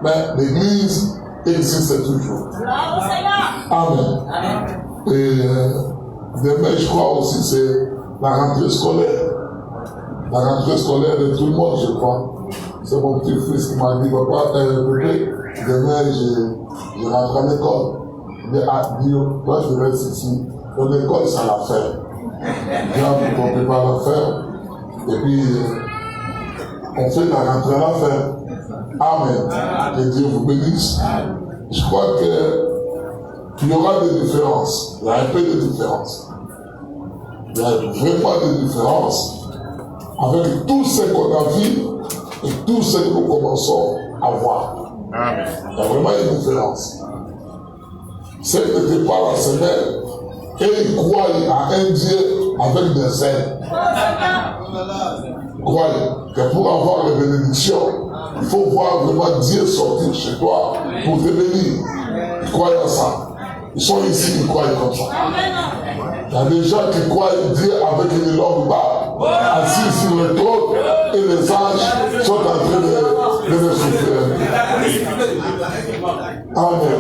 Mais l'église existe toujours. Amen. Et demain, je crois aussi, c'est la rentrée scolaire. La rentrée scolaire de tout le monde, je crois. C'est mon petit-fils qui m'a dit, papa, demain, je rentre à l'école. Il a dit, toi, je reste ici. Donc, l'école, c'est l'affaire. Bien, on ne peut pas la faire. Et puis, on fait la rentrée à l'affaire. Amen. Que Dieu vous bénisse. Je crois qu'il y aura des différences. Il y a un peu de différence. Il y a vraiment des différences avec tout ce qu'on a vu et tout ce que nous commençons à voir. Il y a vraiment une différence. Ceux qui n'étaient pas la semaine et ils croient à un Dieu avec des ailes. Croyez que pour avoir les bénédictions, il faut voir vraiment Dieu sortir chez toi pour te bénir. Ils croient à ça. Ils sont ici, ils croient comme ça. Il y a des gens qui croient Dieu avec une longue barbe, assis sur le trône, et les anges sont en train de les souffrir. Amen.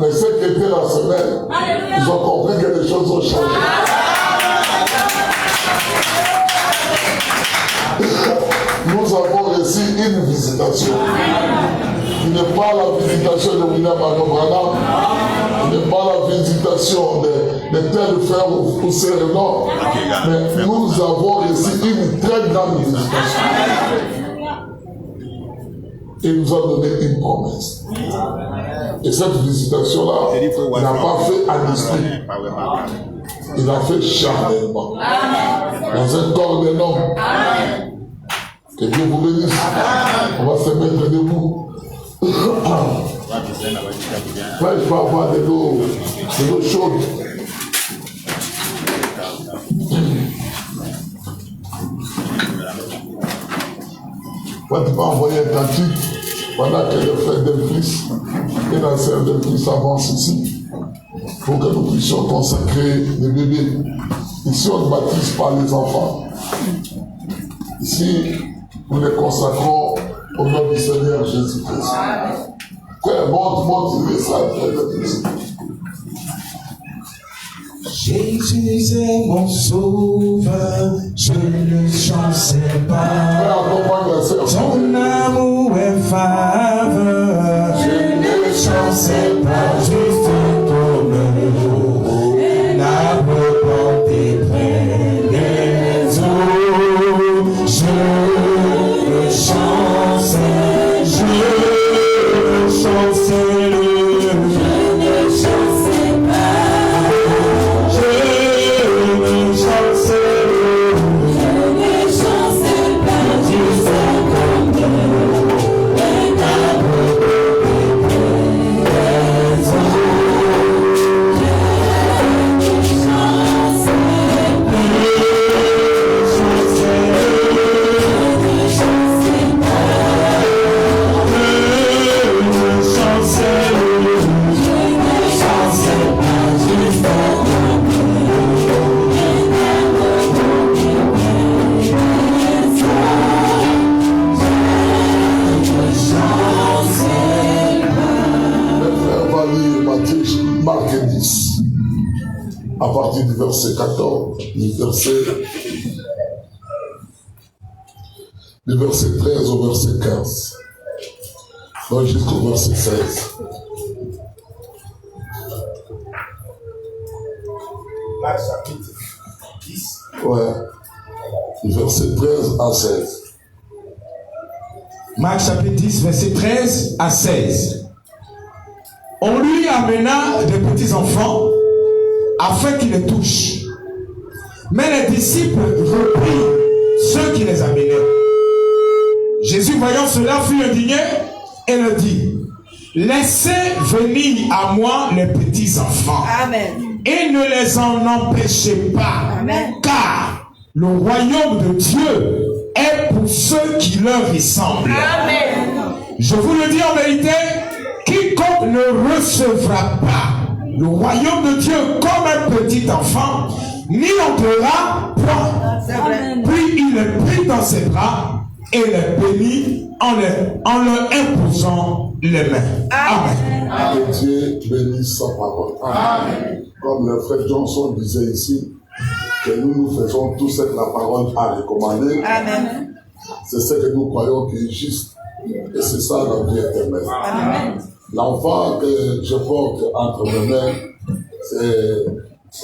Mais ceux qui étaient la semaine, ils ont compris que les choses ont changé. Nous avons reçu une visitation. Ce n'est pas la visitation de William Branham, ce n'est pas la visitation de tel frère ou sœur, non. Mais nous avons reçu une très grande visitation. Et il nous a donné une promesse. Et cette visitation-là, il n'a pas fait à l'esprit. Il a fait charnellement. Dans un corps d'un homme. Que Dieu vous bénisse. On va se mettre debout. Là, je peux avoir de l'eau chaude. Toi, tu peux envoyer un cantique pendant que le frère Delphis et la sœur Delphis avancent ici pour que nous puissions consacrer les bébés. Ici, on ne baptise pas les enfants. Ici, nous les consacrons au nom du Seigneur Jésus-Christ. Frère, montre le message. Jésus est mon sauveur, je ne chancerai pas. Ton amour est faveur, je ne chancerai pas. Juste comme un arbre planté près des eaux, je ne chancerai, je ne chancerai. À partir du verset 14, du verset 13 au verset 15, donc jusqu'au verset 16. Marc chapitre 10. Ouais, du verset 13 à 16. Marc chapitre 10, verset 13 à 16. On lui amena des petits enfants afin qu'il les touche. Mais les disciples reprirent ceux qui les amenaient. Jésus, voyant cela, fut indigné et leur dit: laissez venir à moi les petits enfants. Amen. Et ne les en empêchez pas. Amen. Car le royaume de Dieu est pour ceux qui leur ressemblent. Amen. Je vous le dis en vérité, quiconque ne recevra pas le royaume de Dieu comme un petit enfant, n'y entrera point. Amen. Puis il est pris dans ses bras et les bénit en leur imposant les mains. Amen. Que Dieu bénisse sa parole. Amen. Comme le frère Johnson disait ici, que nous faisons tout ce que la parole a recommandé. Amen. C'est ce que nous croyons qui est juste. Et c'est ça la vie éternelle. Amen. L'enfant que je porte entre mes mains,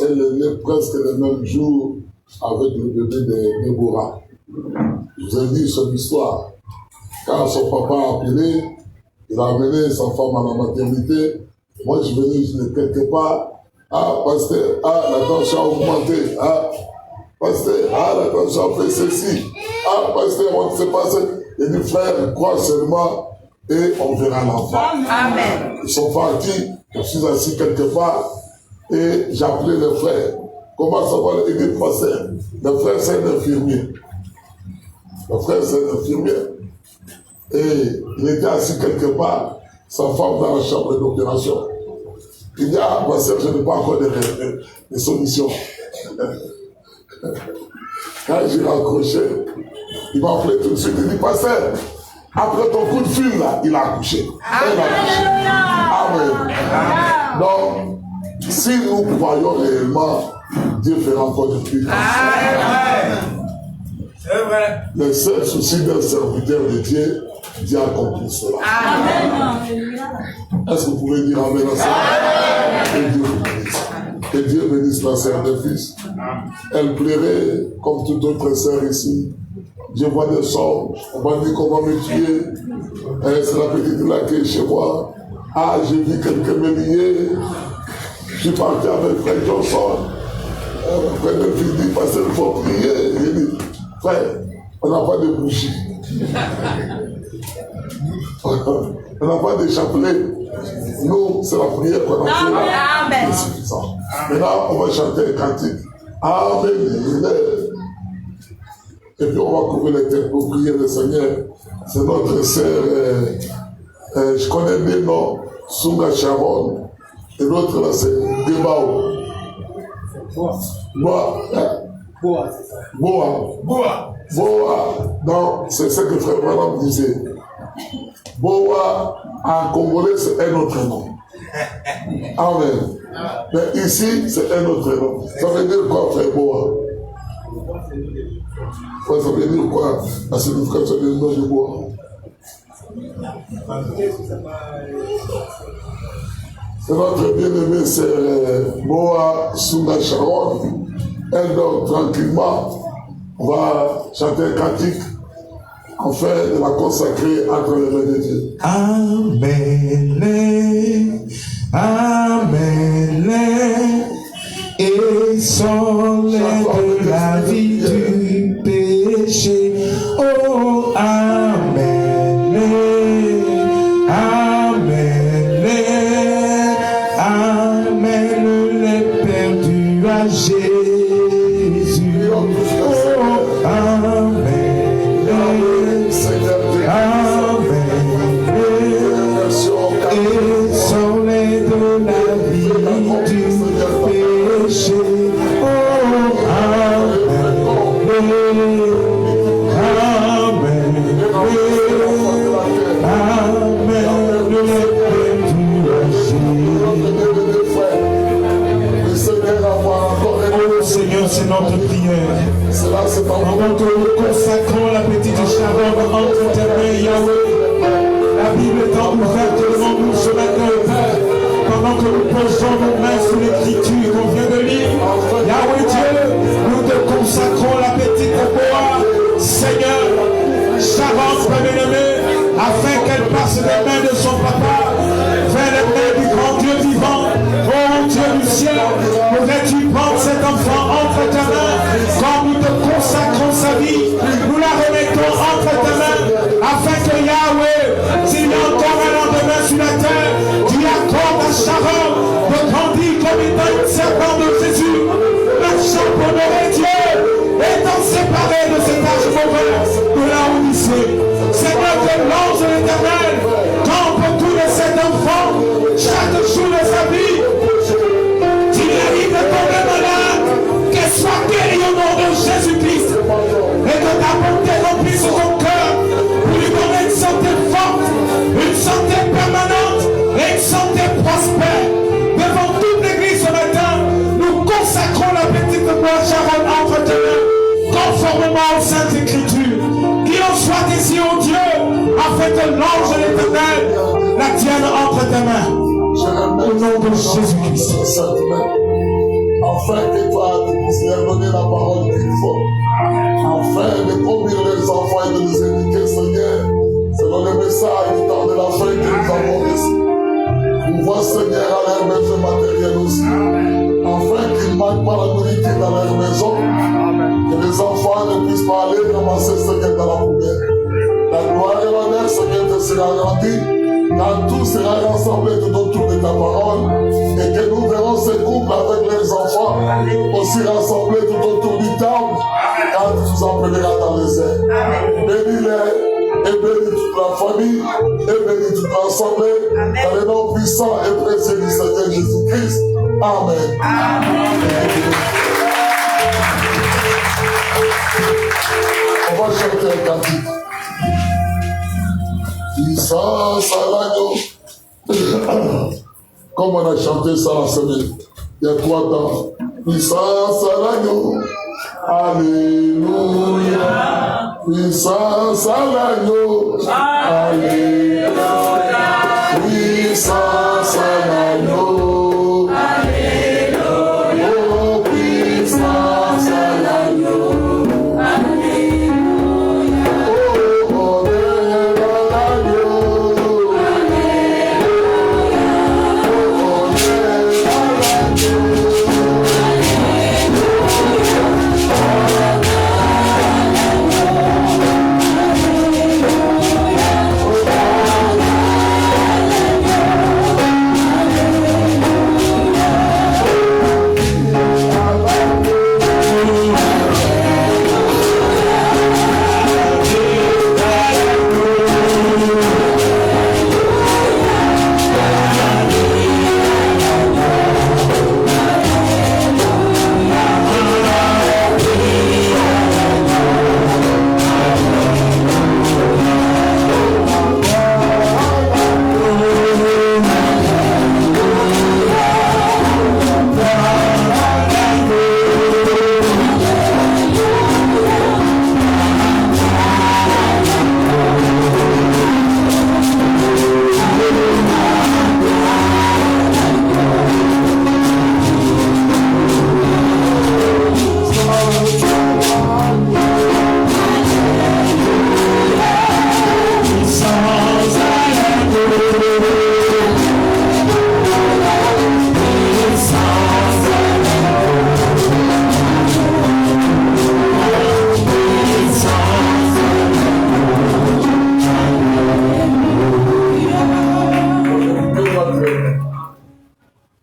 elle est presque le même jour avec le bébé de Déborah. Je vous ai dit son histoire. Quand son papa a appelé, il a amené sa femme à la maternité. Moi, je venais de quelque part. Ah, pasteur, la tension a augmenté. Ah, pasteur, la tension a fait ceci. Ah, pasteur, on ne sait pas ça. Il dit, frère, crois seulement et on verra l'enfant. Amen. Ils sont partis. Je suis assis quelque part et j'ai appelé le frère. Comment ça va? Il dit, pasteur, le frère, c'est un infirmier. Le frère, c'est un infirmier. Et il était assis quelque part, sa femme dans la chambre d'opération. Il dit, ah, pasteur, je n'ai pas encore de solution. Quand j'ai raccroché, il m'a appelé tout de suite, il dit, pasteur, après ton coup de fil, là, il a accouché. Amen. Donc, si nous croyons réellement, Dieu fera encore de plus. C'est vrai. Le seul souci d'un serviteur de Dieu, Dieu accomplit cela. Amen. Est-ce que vous pouvez dire Amen à ça? Que Dieu vous bénisse. Que Dieu bénisse la sœur de fils. Elle plairait comme toute autre sœur ici. Je vois des songes. On m'a dit qu'on va me tuer. C'est la petite là qui est chez moi. Ah, j'ai vu quelqu'un me lier. Je suis parti avec Frère Johnson. Frère de fils dit, parce qu'il faut prier. Il dit, frère, on n'a pas de bougie. On n'a pas de chapelet. Nous, c'est la prière qu'on a fait. C'est suffisant. Maintenant, on va chanter un cantique. Amen. Et puis, on va couvrir les têtes pour prier le Seigneur. C'est notre sœur, je connais des noms, Sunga Sharon. Et l'autre, là, c'est Debao. Boa. Non, c'est ce que Frère Branham disait. Boa, en congolais, c'est un autre nom. Amen. Mais ici, c'est un autre nom. Ça veut dire quoi, Frère Boa? Ça veut dire quoi, la signification du nom de Boa? C'est notre bien-aimé, c'est Boa Sunga Sharon. Elle dort tranquillement. On va chanter un cantique afin de la consacrer entre les mains de Dieu. Amen. Amen. Et sans l'aide de la vie du péché. Oh, Amen. Amen. Amen. Les perdus à Jésus. C'est notre prière. Pendant que nous consacrons la petite Sharon entre tes mains, Yahweh, la Bible étant ouverte devant nous ce matin, Père, pendant que nous posons nos mains sur l'écriture qu'on vient de lire, Yahweh Dieu, nous te consacrons la petite Boa, Seigneur, Sharon, bien-aimée, afin qu'elle passe des mains de son papa vers les mains du grand Dieu vivant. Oh Dieu du ciel, pourrais-tu prendre cet enfant entre ta main, comme nous te consacrons sa vie, nous la remettons entre ta main, afin que Yahweh, s'il y a encore un lendemain sur la terre, tu accordes à Sharon de grandir comme étant une servante de Jésus, marchant pour honorer Dieu, étant séparé de cet âge mauvais de la Odyssée. Seigneur, que l'ange de l'Éternel campe autour de cet enfant chaque jour de sa vie. S'il arrive de tomber malade, qu'elle soit guérie au nom de Jésus-Christ et que ta bonté remplisse son cœur Éternel, la tienne entre tes mains. Au nom de Jésus-Christ. Afin que toi, tu puisses leur donner la parole qu'il faut. Afin de conduire les enfants et de les éduquer, Seigneur, selon le message du temps de la fin que nous avons reçu. Pouvoir, Seigneur, à leurs besoins matériels aussi. Afin qu'ils ne manquent pas la nourriture dans leur maison. Que les enfants ne puissent pas aller ramasser, Seigneur, dans la poubelle. La gloire et l'honneur, Seigneur, te sera rendue. Quand tout sera rassemblé tout autour de ta parole, et que nous verrons ces couples avec leurs enfants aussi rassemblés tout autour du temple, quand tu nous appelleras dans les airs. Bénis-les et bénis toute la famille et bénis toute l'assemblée dans le nom puissant et précieux du Seigneur Jésus-Christ. Amen. On va chanter un cantique. Puissance à l'agneau. Comme on a chanté ça la semaine, il y a 3 ans. Puissance à l'agneau. Alléluia. Puissance à l'agneau. Alléluia. Puissance à l'agneau. Alléluia. Oh, puissance à l'agneau.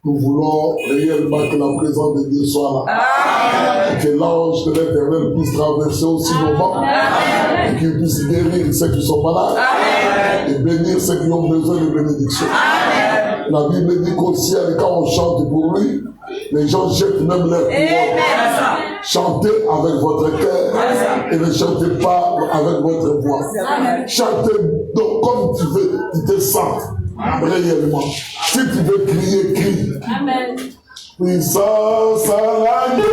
Nous voulons réellement que la présence de Dieu soit là. Et que l'ange de l'Éternel puisse traverser aussi nos moments. Et qu'il puisse guérir ceux qui sont malades. Et bénir ceux qui ont besoin de bénédiction. La Bible dit qu'au ciel, quand on chante pour lui, les gens jettent même leur couronne. Chantez avec votre cœur et ne chantez pas avec votre voix. Chantez donc comme tu veux, tu te sens réellement. Si tu veux crier, crie. Amen. Puissance à l'agneau.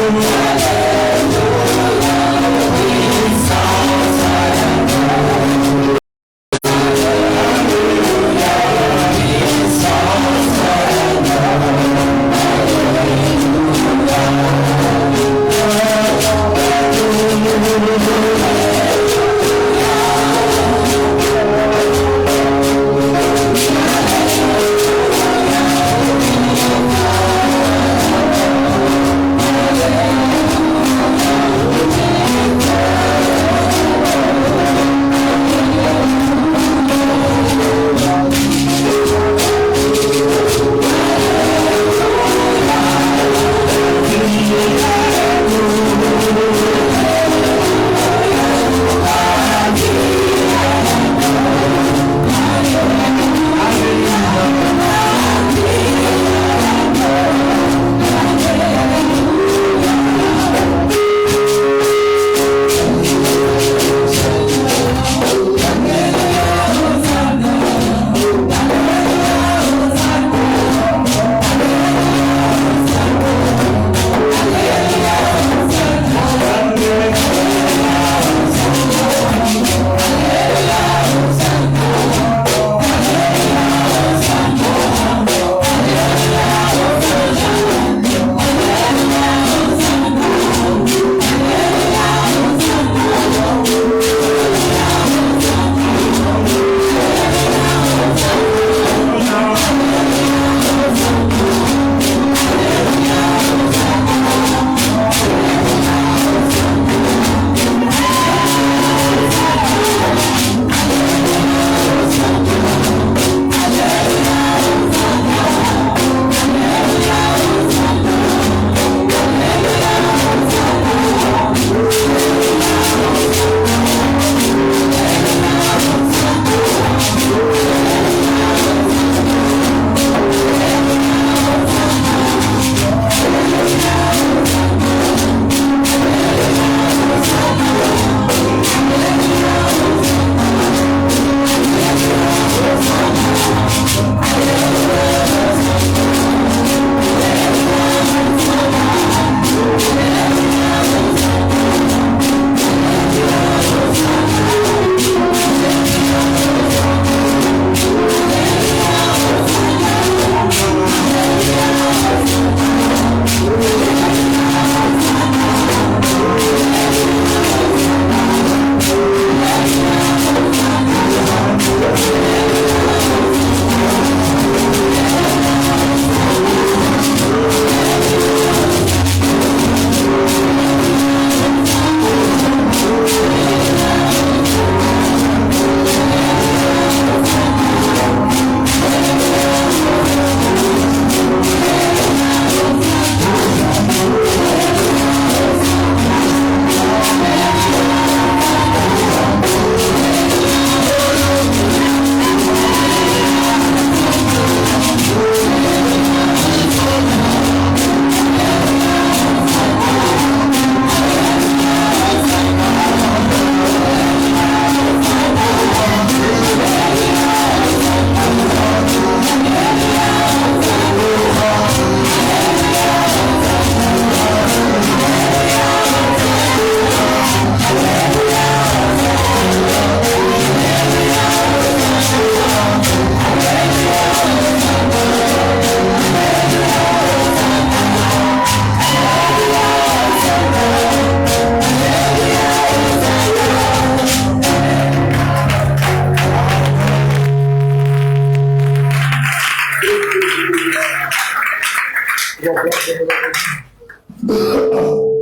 Hallelujah.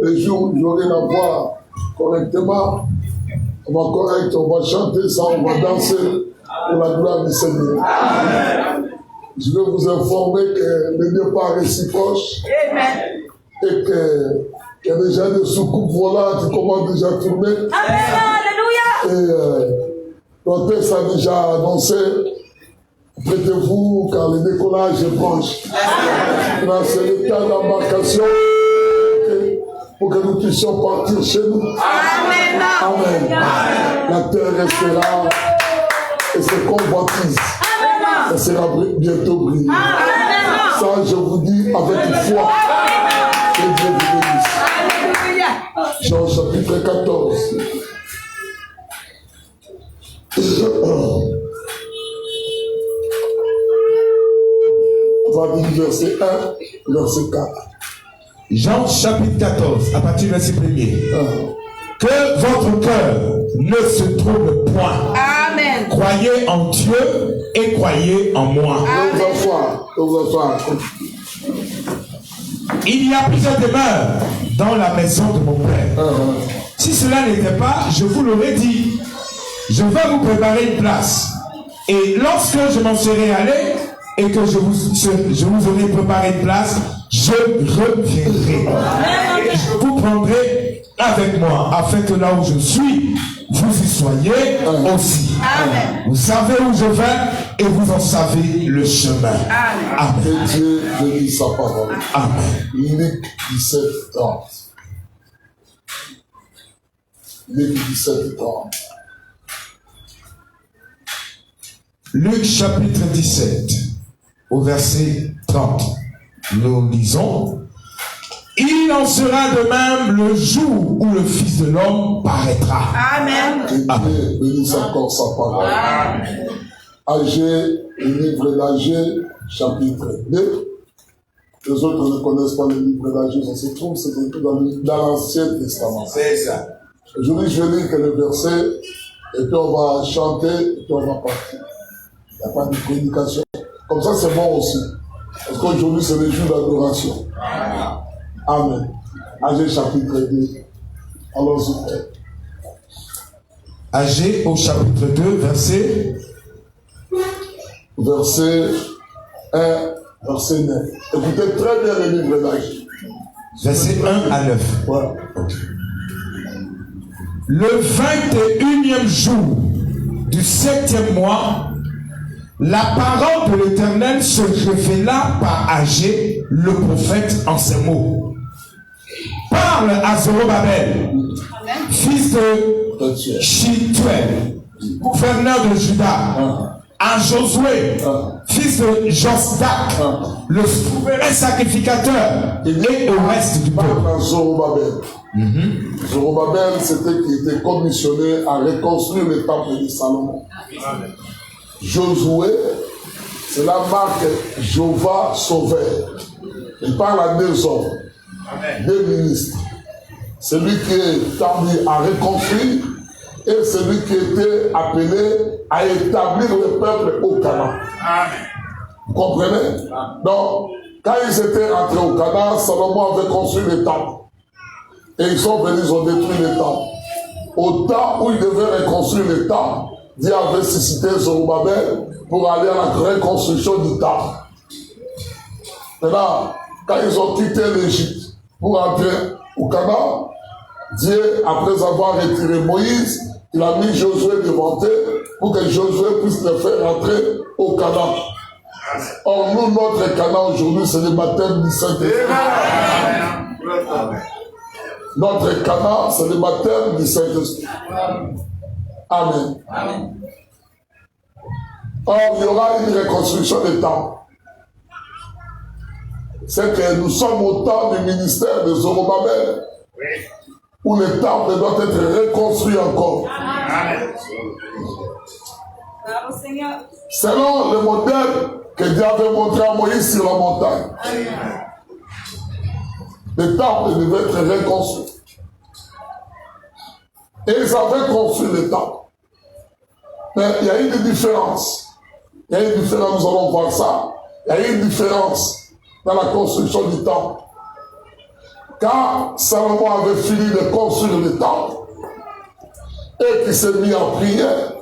Les jours où j'aurai la voix correctement, on va correct, on va chanter ça, on va danser pour la gloire du Seigneur. Je veux vous informer que le départ est si proche et qu'il y a déjà des soucoupes volantes qui commencent déjà à tourner. Et l'hôtesse a déjà annoncé, prêtez-vous car le décollage est proche. Là, c'est le temps d'embarcation pour que nous puissions partir chez nous. Amen. Amen. La terre restera et ses convoitises. Elle sera bientôt brillée. Ça, je vous dis avec foi. Que Dieu vous bénisse. Jean chapitre 14. On va dire verset 1, verset 4. Jean chapitre 14, à partir du verset 1er. Que votre cœur ne se trouble point. Amen. Croyez en Dieu et croyez en moi. Il y a plusieurs demeures dans la maison de mon Père. Si cela n'était pas, je vous l'aurais dit. Je vais vous préparer une place. Et lorsque je m'en serai allé et que je vous aurai préparé une place, je reviendrai. Et je vous prendrai avec moi, afin que là où je suis, vous y soyez aussi. Amen. Vous savez où je vais et vous en savez le chemin. Amen. Que Dieu bénisse sa parole. Amen. Luc 17, 30. Luc 17, 30. Luc chapitre 17, au verset 30. Nous lisons: il en sera de même le jour où le Fils de l'homme paraîtra. Amen. Que Dieu bénisse encore sa parole. Amen. Agé, le livre d'Agé, chapitre 2. Les autres ne connaissent pas le livre d'Agé, ça se trouve, c'est écrit dans l'Ancien Testament. C'est ça. Aujourd'hui, je vais lire que le verset, et puis on va chanter, et puis on va partir. Il n'y a pas de prédication. Comme ça, c'est bon aussi. Parce qu'aujourd'hui, c'est le jour d'adoration. Amen. Agé chapitre 2. Allons-y, frère. Agé au chapitre 2, verset 1, verset 9. Écoutez très bien le livre d'Agé. Verset 1 à 9. Voilà. Le 21e jour du 7e mois, la parole de l'Éternel se révéla par Agé, le prophète, en ces mots. Parle à Zorobabel, fils de Shealtiel, gouverneur de Juda, à Josué, fils de Josdak, le souverain sacrificateur, et au reste du peuple. Parle à Zorobabel. Zorobabel, c'était qui était commissionné à reconstruire le temple de Salomon. Josué, c'est la marque Jéhovah Sauveur. Il parle à 2 hommes, 2 ministres. Celui qui est établi à reconstruire et celui qui était appelé à établir le peuple au Canaan. Vous comprenez? Donc, quand ils étaient rentrés au Canaan, Salomon avait construit le temple. Et ils sont venus, ils ont détruit le temple. Au temps où ils devaient reconstruire le temple, Dieu avait suscité Zorobabel pour aller à la reconstruction du temple. Maintenant, quand ils ont quitté l'Égypte pour entrer au Canaan, Dieu, après avoir retiré Moïse, il a mis Josué devant eux pour que Josué puisse les faire rentrer au Canaan. Or, nous, notre Canaan aujourd'hui, c'est le baptême du Saint-Esprit. Notre Canaan, c'est le baptême du Saint-Esprit. Amen. Amen. Or, il y aura une reconstruction des temples. C'est que nous sommes au temps du ministère de Zorobabel, où le temple doit être reconstruit encore. Amen. Selon le modèle que Dieu avait montré à Moïse sur la montagne. Le temple devait être reconstruit. Et ils avaient construit le temple. Mais il y a eu des différences. Il y a eu une différence, nous allons voir ça. Il y a eu une différence dans la construction du temple. Quand Salomon avait fini de construire le temple, et qu'il s'est mis à prière,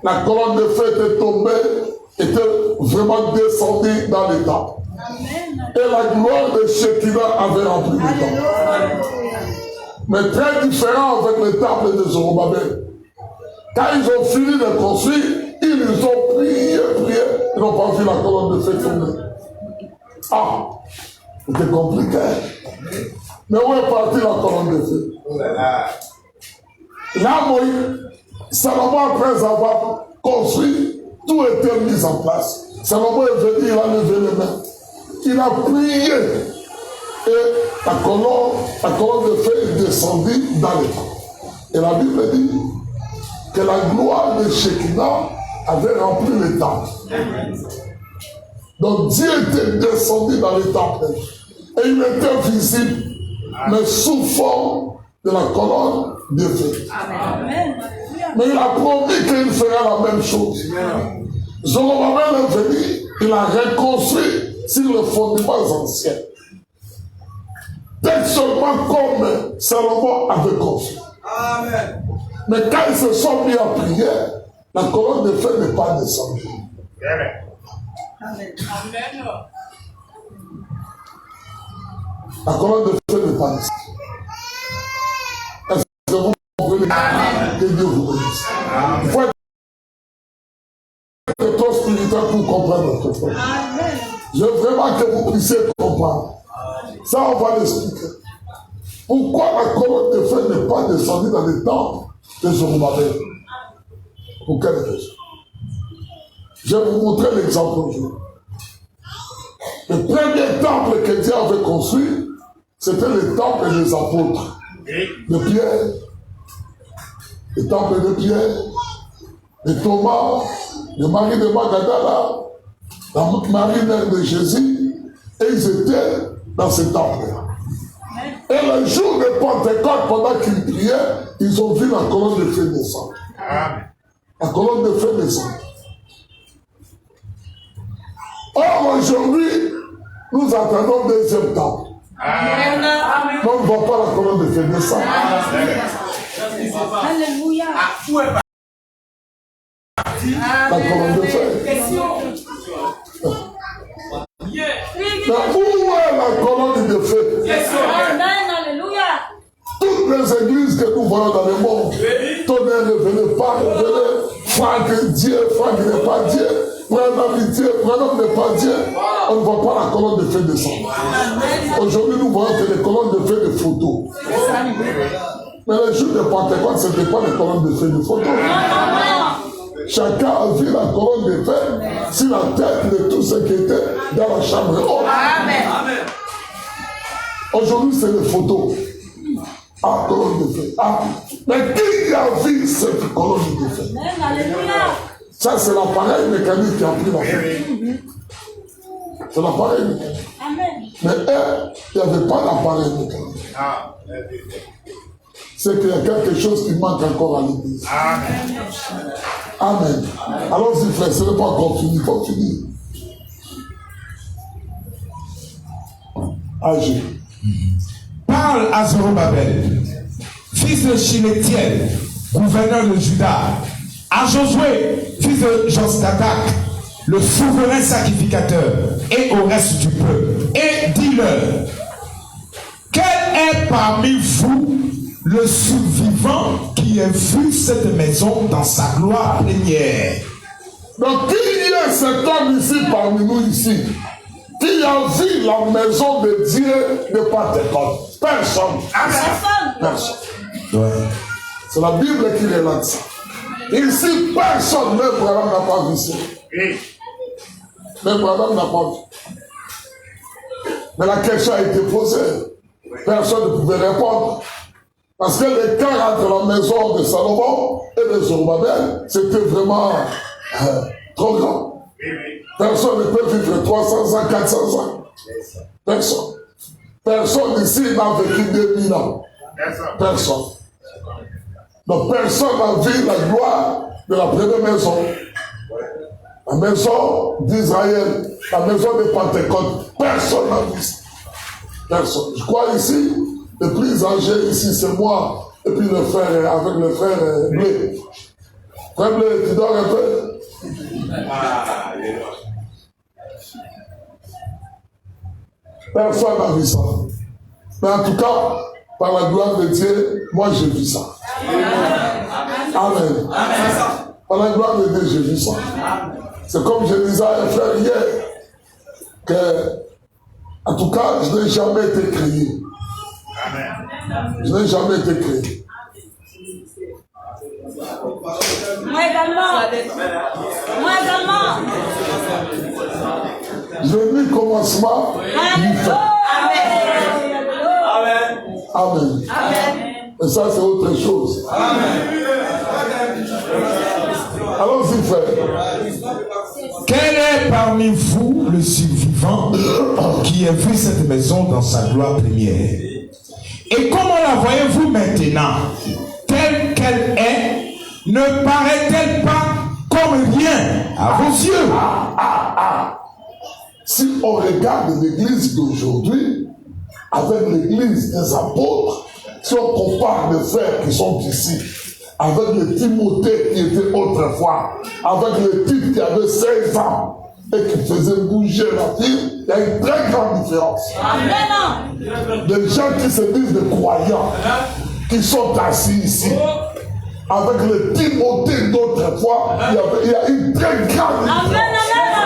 la colonne de feu était tombée, était vraiment descendue dans le temple. Et la gloire de Shekinah avait rempli le temple. Mais très différent avec le temple de Zorobabel. Quand ils ont fini de construire, ils ont prié, ils n'ont pas vu la colonne de feu tomber. Ah, c'était compliqué. Mais où est partie la colonne de feu? Là, Moïse, Salomon, après avoir construit, tout était mis en place. Salomon est venu, il a levé les mains. Il a prié. Et la colonne de feu est descendue dans le temple. Et la Bible dit que la gloire de Shekinah avait rempli le temple. Donc Dieu était descendu dans le temple. Et il était visible, mais sous forme de la colonne de feu. Amen. Mais il a promis qu'il fera la même chose. Zorobabel est venu, il a reconstruit sur le fondement ancien. Peut-être seulement comme Salomon avait construit. Amen. Mais quand ils se sont mis à prier, la colonne de feu n'est pas descendue. Amen. La colonne de feu n'est pas descendue. Est-ce que vous comprenez? Que Dieu vous bénisse. Il faut être trop spirituel pour comprendre notre foi. Je veux vraiment que vous puissiez comprendre. Ça, on va l'expliquer. Pourquoi la colonne de feu n'est pas descendue dans le temple de Zorobabel? Pour quelle raison? Je vais vous montrer l'exemple aujourd'hui. Le premier temple que Dieu avait construit, c'était le temple des apôtres. De Pierre, le temple de Pierre, de Thomas, de Marie de Magdala, la Marie mère de Jésus, et ils étaient dans ce temple-là. Et le jour de Pentecôte, pendant qu'ils priaient, ils ont vu la colonne de feu descendre. La colonne de feu descendre. Or, aujourd'hui, nous attendons le deuxième temple. Mais on ne voit pas la colonne de feu descendre. Alléluia. La colonne de feu. Mais où est la colonne de feu? Alléluia. Toutes les églises que nous voyons dans le monde, ton est révélé, pas révélé, Franck est Dieu, Franck n'est pas Dieu, Branham est Dieu, Branham n'est pas Dieu. On ne voit pas la colonne de feu descendre. Aujourd'hui, nous voyons que les colonnes de feu de photos. Mais le jour de Pentecôte, ce n'était pas les colonnes de feu de photos. Chacun a vu la colonne de feu sur la tête de tous ceux qui étaient dans la chambre haute. Aujourd'hui, c'est les photos. Ah, colonne de feu. Ah, mais qui a vu cette colonne de feu? Ça, c'est l'appareil mécanique qui a pris la feu. C'est l'appareil mécanique. Mais il n'y avait pas d'appareil mécanique. C'est qu'il y a quelque chose qui manque encore à l'église. Amen. Allons-y, frère, ce n'est pas encore fini, il faut finir. Agir. Parle à Zorobabel, fils de Shinétiel, gouverneur de Juda, à Josué, fils de Jostadak, le souverain sacrificateur, et au reste du peuple, et dis-leur, quel est parmi vous le survivant qui a vu cette maison dans sa gloire plénière? Donc, qui est cet homme ici parmi nous ici? Qui a vu la maison de Dieu de Pentecôte? Personne. Personne. Ouais. C'est la Bible qui relate ça. Ici, personne, même Branham n'a pas vu ça. Même Branham n'a pas vu. Mais la question a été posée. Personne ne pouvait répondre. Parce que l'écart entre la maison de Salomon et de Zorobabel, c'était vraiment trop grand. Personne ne peut vivre 300 ans, 400 ans. Personne. Personne ici n'a vécu 2000 ans. Personne. Donc personne n'a vu la gloire de la première maison. La maison d'Israël, la maison de Pentecôte, personne n'a vu ça. Personne. Je crois ici, le plus âgé ici, c'est moi, et puis le frère, avec le frère Blé. Frère Blé, tu dors un peu? Personne n'a vu ça. Mais en tout cas, par la gloire de Dieu, moi j'ai vu ça. Amen. Par la gloire de Dieu, j'ai vu ça. C'est comme je disais à un frère hier, que, en tout cas, je n'ai jamais été créé. Je n'ai jamais été créé. Moi également. Moi également. Je n'ai ni commencement, ni fin. Amen. Et ça, c'est autre chose. Allons-y, frère. Quel est parmi vous le survivant qui a vu cette maison dans sa gloire première? Et comment la voyez-vous maintenant? Telle qu'elle est, ne paraît-elle pas comme rien à vos yeux? Si on regarde l'église d'aujourd'hui avec l'église des apôtres, si on compare les frères qui sont ici avec le Timothée qui était autrefois, avec le type qui avait 16 ans et qui faisait bouger la ville, il y a une très grande différence. Amen. Des gens qui se disent des croyants, qui sont assis ici, avec le Timothée d'autrefois, il y a une très grande différence. Amen.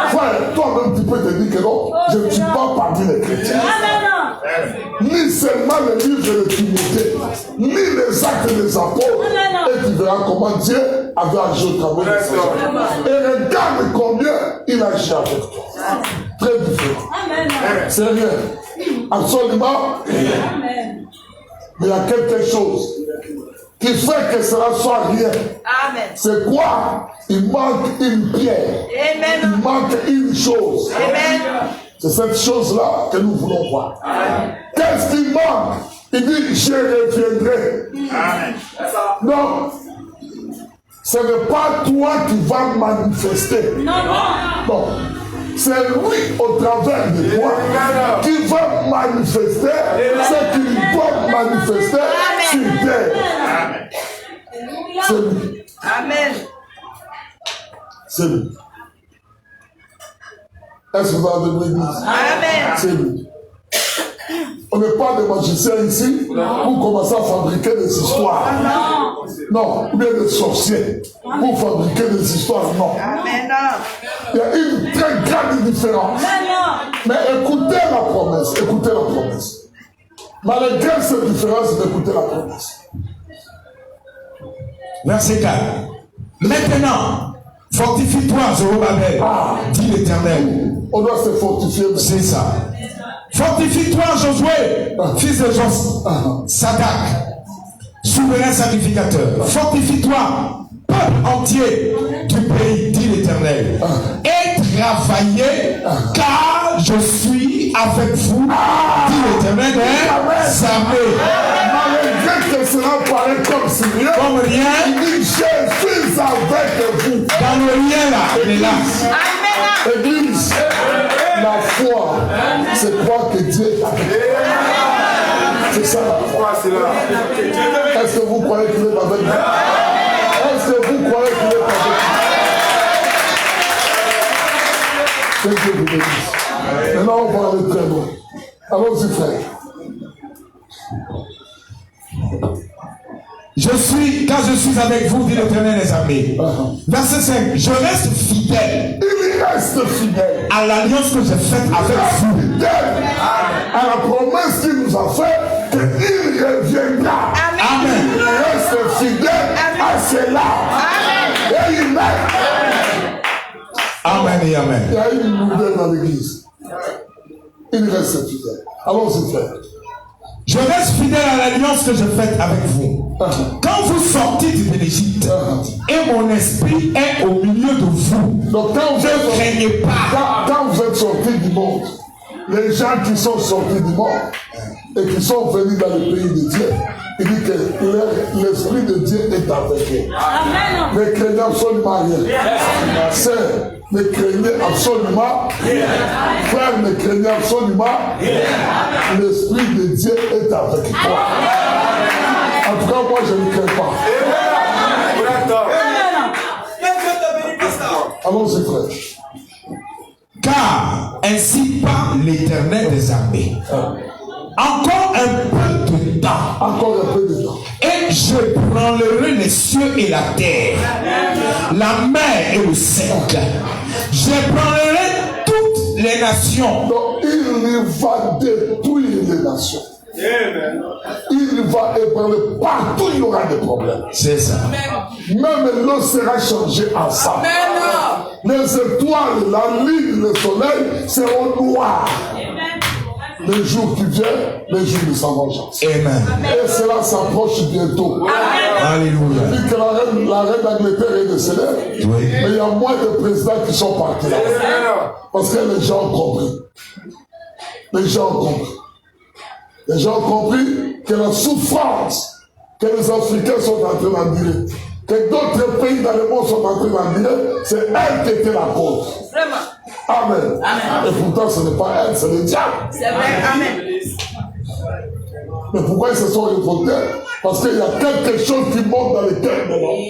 Frère, toi-même tu peux te dire que non, je ne suis pas parmi les chrétiens. Lis seulement le livre de Timothée, lis les actes des apôtres, et tu verras comment Dieu avait agi au travers de ces gens. Et regarde combien il agit avec toi. Très différent. C'est rien. Absolument rien. Mais il y a quelque chose qui fait que cela soit rien. C'est quoi? Il manque une pierre. Il manque une chose. C'est cette chose-là que nous voulons voir. Qu'est-ce qui manque? Il dit, je reviendrai. Non. Ce n'est pas toi qui vas manifester. Non. C'est lui au travers de toi qui va manifester ce qu'il doit manifester sur terre. C'est lui. Amen. C'est lui. Est-ce que vous avez de l'église? Amen. C'est lui. On n'est pas des magiciens ici pour commencer à fabriquer des histoires. Non, ou bien des sorciers pour fabriquer des histoires. Non. Amen. Il y a une très grande différence. Mais écoutez la promesse. Écoutez la promesse. Malgré cette différence, écoutez la promesse. Verset 4. Maintenant, fortifie-toi, Zorobabel, dit l'Éternel. On doit se fortifier. C'est ça. Fortifie-toi, Josué, fils de Sadak, souverain sacrificateur. Fortifie-toi, peuple entier du pays, dit l'Éternel. Et travaillez, car je suis avec vous, dit l'Éternel des armées. Malgré que cela paraît comme si rien, il dit, je suis avec vous. Dans le lien là, il est là. Église, la foi, c'est croire que Dieu est avec vous. C'est ça la foi. Est-ce que vous croyez qu'il est avec vous? Est-ce que vous croyez qu'il est avec vous? C'est Dieu vous bénisse. Maintenant, on va aller très loin. Allons-y, frère. Car je suis avec vous, dit l'Éternel des armées. Verset 5. Je reste fidèle. Il reste fidèle à l'alliance que j'ai faite avec vous. Fidèle à la promesse qu'il nous a faite qu'il reviendra. Amen. Il reste fidèle à cela. Et il met. Amen et amen. Il y a une nouvelle dans l'église. Il reste fidèle. Allons-y, frère. Je reste fidèle à l'alliance que j'ai faite avec vous. Quand vous sortez de l'Égypte, et mon esprit est au milieu de vous, donc, ne craignez pas. Quand vous êtes sortis du monde, les gens qui sont sortis du monde et qui sont venus dans le pays de Dieu, il dit que l'Esprit de Dieu est avec eux. Ne craignez absolument rien. Sœur, ne craignez absolument rien. Frère, ne craignez absolument rien. L'Esprit de Dieu est avec toi. En tout cas, moi, je ne crains pas. Allons-y, frère. Car ainsi parle l'Éternel des armées. Encore un peu de temps. Encore un peu de temps. Et je branlerai les cieux et la terre, la mer et le sec. Je branlerai toutes les nations. Donc il va détruire les nations. Il va ébranler partout, il y aura des problèmes. C'est ça. Même l'eau sera changée en sang. Les étoiles, la lune, le soleil seront noirs. Les jours qui viennent, les jours de sa vengeance. Amen. Et cela s'approche bientôt. Alléluia. Vu que la reine d'Angleterre est décédée, oui. Mais il y a moins de présidents qui sont partis là. Parce que les gens ont compris. Les gens ont compris. Les gens ont compris que la souffrance que les Africains sont en train d'endurer, que d'autres pays dans le monde sont en train d'endurer, c'est elle qui était la cause. Vraiment. Amen. Amen. Et pourtant, ce n'est pas elle, c'est le diable. C'est vrai. Amen. Mais pourquoi ils se sont révoltés? Parce qu'il y a quelque chose qui monte dans le cœur de l'homme.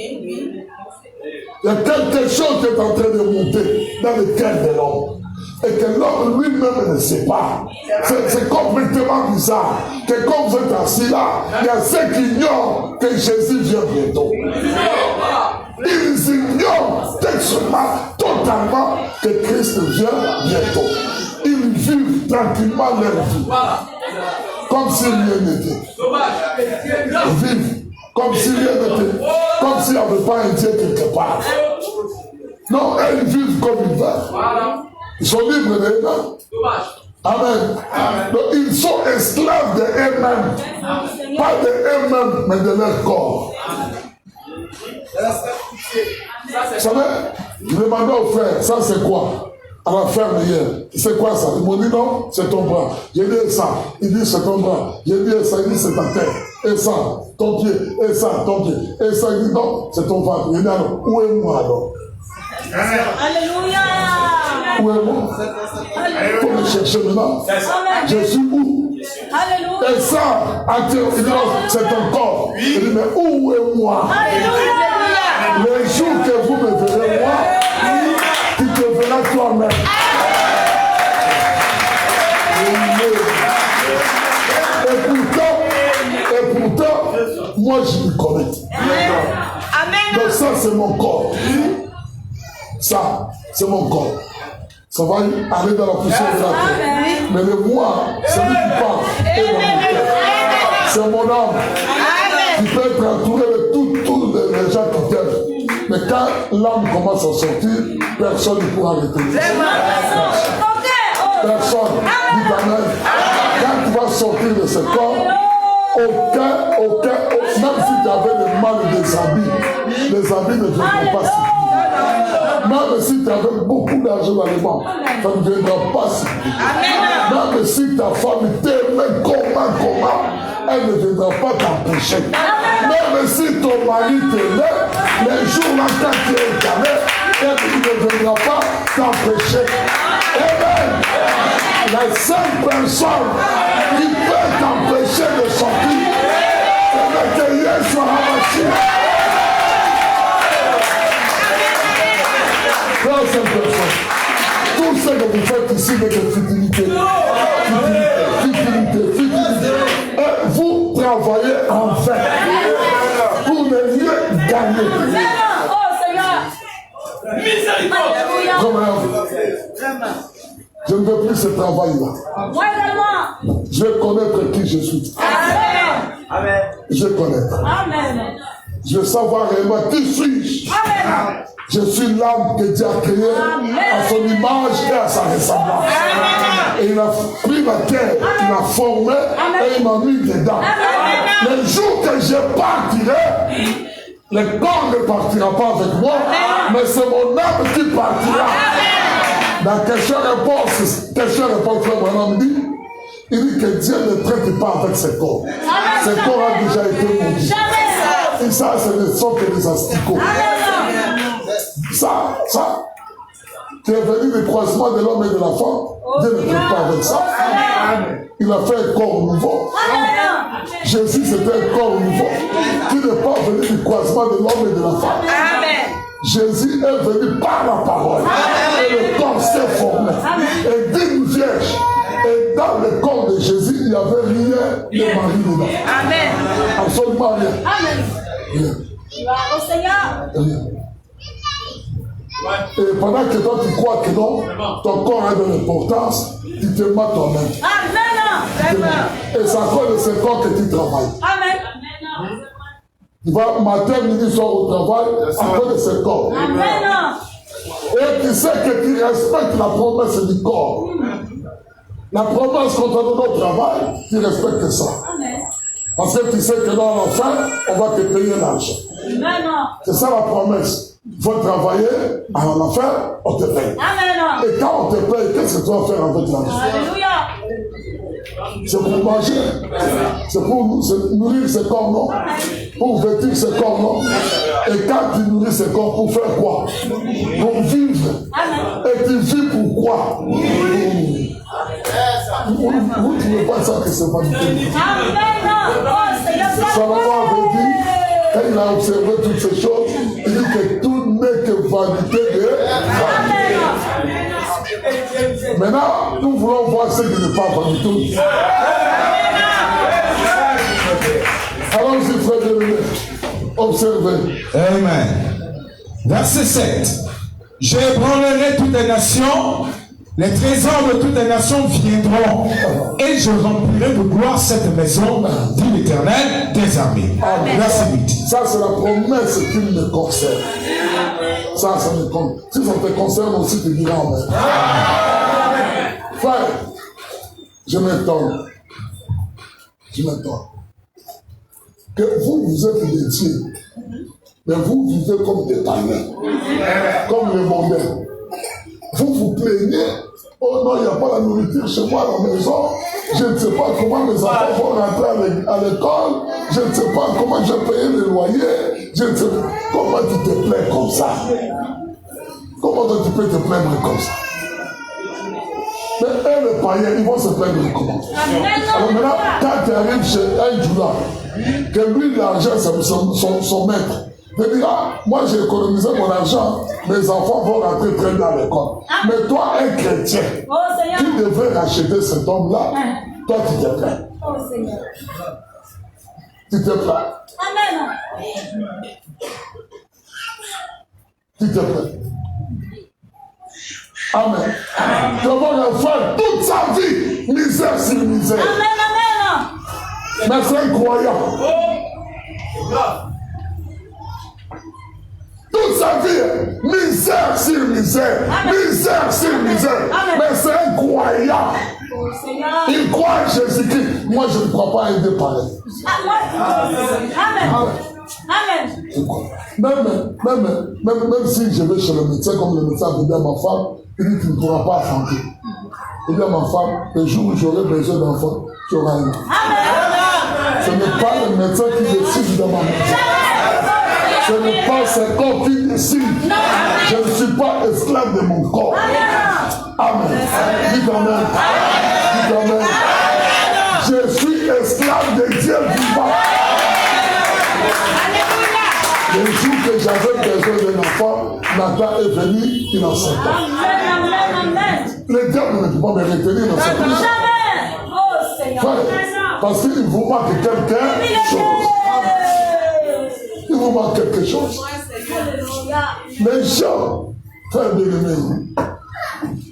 Il y a quelque chose qui est en train de monter dans le cœur de l'homme. Et que l'homme lui-même ne sait pas. C'est complètement bizarre. Que comme vous êtes assis là, il y a ceux qui ignorent que Jésus vient bientôt. Ils ignorent totalement que Christ vient bientôt. Ils vivent tranquillement leur vie. Comme si rien n'était. Ils vivent comme si rien n'était. Comme s'il n'y avait pas un Dieu quelque part. Non, ils vivent comme ils veulent. Ils sont libres d'eux-mêmes. Amen. Donc, ils sont esclaves de eux-mêmes. Pas de eux-mêmes, mais de leur corps. Vous savez, je demandais au frère, ça c'est quoi? À la ferme hier. C'est quoi ça? Il m'a dit non, c'est ton bras. J'ai dit ça. Il dit c'est ton bras. J'ai dit ça, il dit c'est ta tête. Et ça, ton pied. Et ça, ton pied. Et ça, il dit non, c'est ton ventre. Il dit alors, où est moi alors? Alléluia. Où est moi? Il faut me chercher maintenant. Je suis où? Alléluia. Et ça, il dit non, c'est ton corps. Il dit mais où est moi? Alléluia. Les jours que vous me verrez moi, tu te verras toi-même. Et pourtant, moi je me connais. Amen. Donc ça c'est mon corps. Ça, c'est mon corps. Ça va aller dans la poussière de la terre. Mais le moi, c'est lui qui parle. Et dans mon cœur. C'est mon âme. Tu peux être entouré de tous les gens qui t'aiment. Mais quand l'âme commence à sortir, personne ne pourra arrêter. Personne. Dis amen. Quand tu vas sortir de ce corps, même si tu avais le mal des habits, les habits ne viendront pas si. Même si tu avais beaucoup d'argent dans les banques, ça ne viendra pas si. Même si ta femme t'aimait comment, elle ne viendra pas t'empêcher. Même si ton mari t'aimait, les jours là quand tu es étalé, elle ne viendra pas t'empêcher. Amen. La seule personne qui peut t'empêcher de sortir, c'est que Yeshua HaMashiach. Tout ce que vous faites ici n'est que futilité. Futilité. Et vous travaillez en vain pour ne rien gagner. Je ne veux plus ce travail-là. Je vais connaître qui je suis. Amen. Je vais connaître. Amen. Je veux savoir réellement qui suis-je. Amen. Je suis l'âme que Dieu a créée à son image et à sa ressemblance. Et il a pris la terre, il a formé et il m'a mis dedans. Le jour que je partirai, le corps ne partira pas avec moi, mais c'est mon âme qui partira. Dans question-réponse, frère Branham dit, il dit que Dieu ne traite pas avec ses corps. Ses corps a déjà été maudits. Et ça, ce ne sont que des asticots. Ça, qui est venu du croisement de l'homme et de la femme, Dieu ne traite pas avec ça. Il a fait un corps nouveau. Jésus, c'était un corps nouveau qui n'est pas venu du croisement de l'homme et de la femme. Jésus est venu par la parole. Et le corps s'est formé. Et d'une vierge. Et dans le corps de Jésus, il n'y avait rien de Marie dedans. Amen. Absolument rien. Amen. Rien. Au Seigneur. Rien. Et pendant que toi tu crois que non, ton corps a de l'importance, tu te mets toi-même. Amen. Et c'est à cause de ce corps que tu travailles. Amen. Tu vas matin, midi, soir au travail, à cause de ce corps. Amen. Et tu sais que tu respectes la promesse du corps. La promesse qu'on te donne au travail, tu respectes ça. Amen. Parce que tu sais que dans l'enfer, on va te payer l'argent. Amen. C'est ça la promesse. Il faut travailler, à l'enfer, on te paye. Amen. Et quand on te paye, qu'est-ce que tu vas faire avec l'argent? Alléluia. C'est pour manger, c'est pour nourrir ce corps, non? Pour vêtir ce corps, non? Et quand tu nourris ce corps, pour faire quoi? Pour vivre. Et tu vis pourquoi? Vous ne trouvez pas ça que c'est vanité? Salomon avait dit, quand il a observé toutes ces choses, il dit que tout n'est que vanité de vanité. Maintenant, nous voulons voir ce qui n'est pas vanité. Allons-y, frère de l'Église. Observez. Amen. Verset 7. Je ébranlerai toutes les nations, les trésors de toutes les nations viendront, et je remplirai de gloire cette maison, dit l'Éternel des armées. Verset 8. Ça, c'est la promesse qui me concerne. Ça me concerne. Si ça te concerne aussi, tu diras Amen. Frère, je m'étonne. Que vous êtes des dieux, mais vous vivez comme des païens, comme les mondains. Vous vous plaignez, oh non, il n'y a pas la nourriture chez moi à la maison, je ne sais pas comment mes enfants vont rentrer à l'école, je ne sais pas comment je vais payer le loyer, je ne sais pas comment tu te plains comme ça. Comment tu peux te plaindre comme ça? Mais eux, les païens, ils vont se plaindre comment? Alors maintenant, quand tu arrives chez un Judas, que lui, l'argent, c'est son maître, il dit, ah, moi j'ai économisé mon argent, mes enfants vont rentrer très bien à l'école. Mais toi, un chrétien, qui devrait racheter cet homme-là, toi, tu te plains. Tu te plains. Tu te plains. Amen. Tu vas faire toute sa vie, misère sur misère. Mais c'est incroyable. Toute sa vie, misère sur misère. Misère sur misère. Mais c'est incroyable. Il croit en Jésus-Christ. Moi, je ne crois pas à un pareil. Amen. Même si je vais chez le médecin, comme le médecin a dit à ma femme, il dit qu'il ne pourra pas affronter. Il dit à ma femme, le jour où j'aurai besoin d'enfant, tu auras un enfant. Ce n'est pas le médecin qui décide de ma maison. Ce n'est pas ce corps qui décide. Je ne suis pas esclave de mon corps. Amen. Dites Amen. Dites Amen. Je suis esclave de Dieu vivant. Le jour que j'avais besoin d'un enfant, Nathan est venu, il a 5 ans. Le diable ne peut pas me retenir dans sa vie. Parce qu'il vous manque quelque chose. Il vous manque quelque chose. Les gens, frère bien-aimé,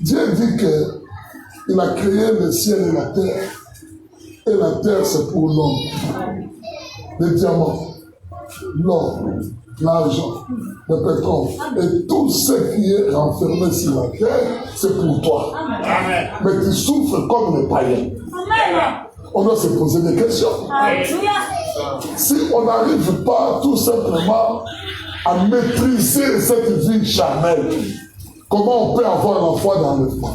Dieu dit qu'il a créé le ciel et la terre. Et la terre, c'est pour l'homme. Les diamants, l'or, l'argent, le pétrole et tout ce qui est renfermé sur la terre, c'est pour toi. Amen. Mais tu souffres comme les païens. On doit se poser des questions. Si on n'arrive pas tout simplement à maîtriser cette vie charnelle, Comment on peut avoir la foi dans l'enlèvement?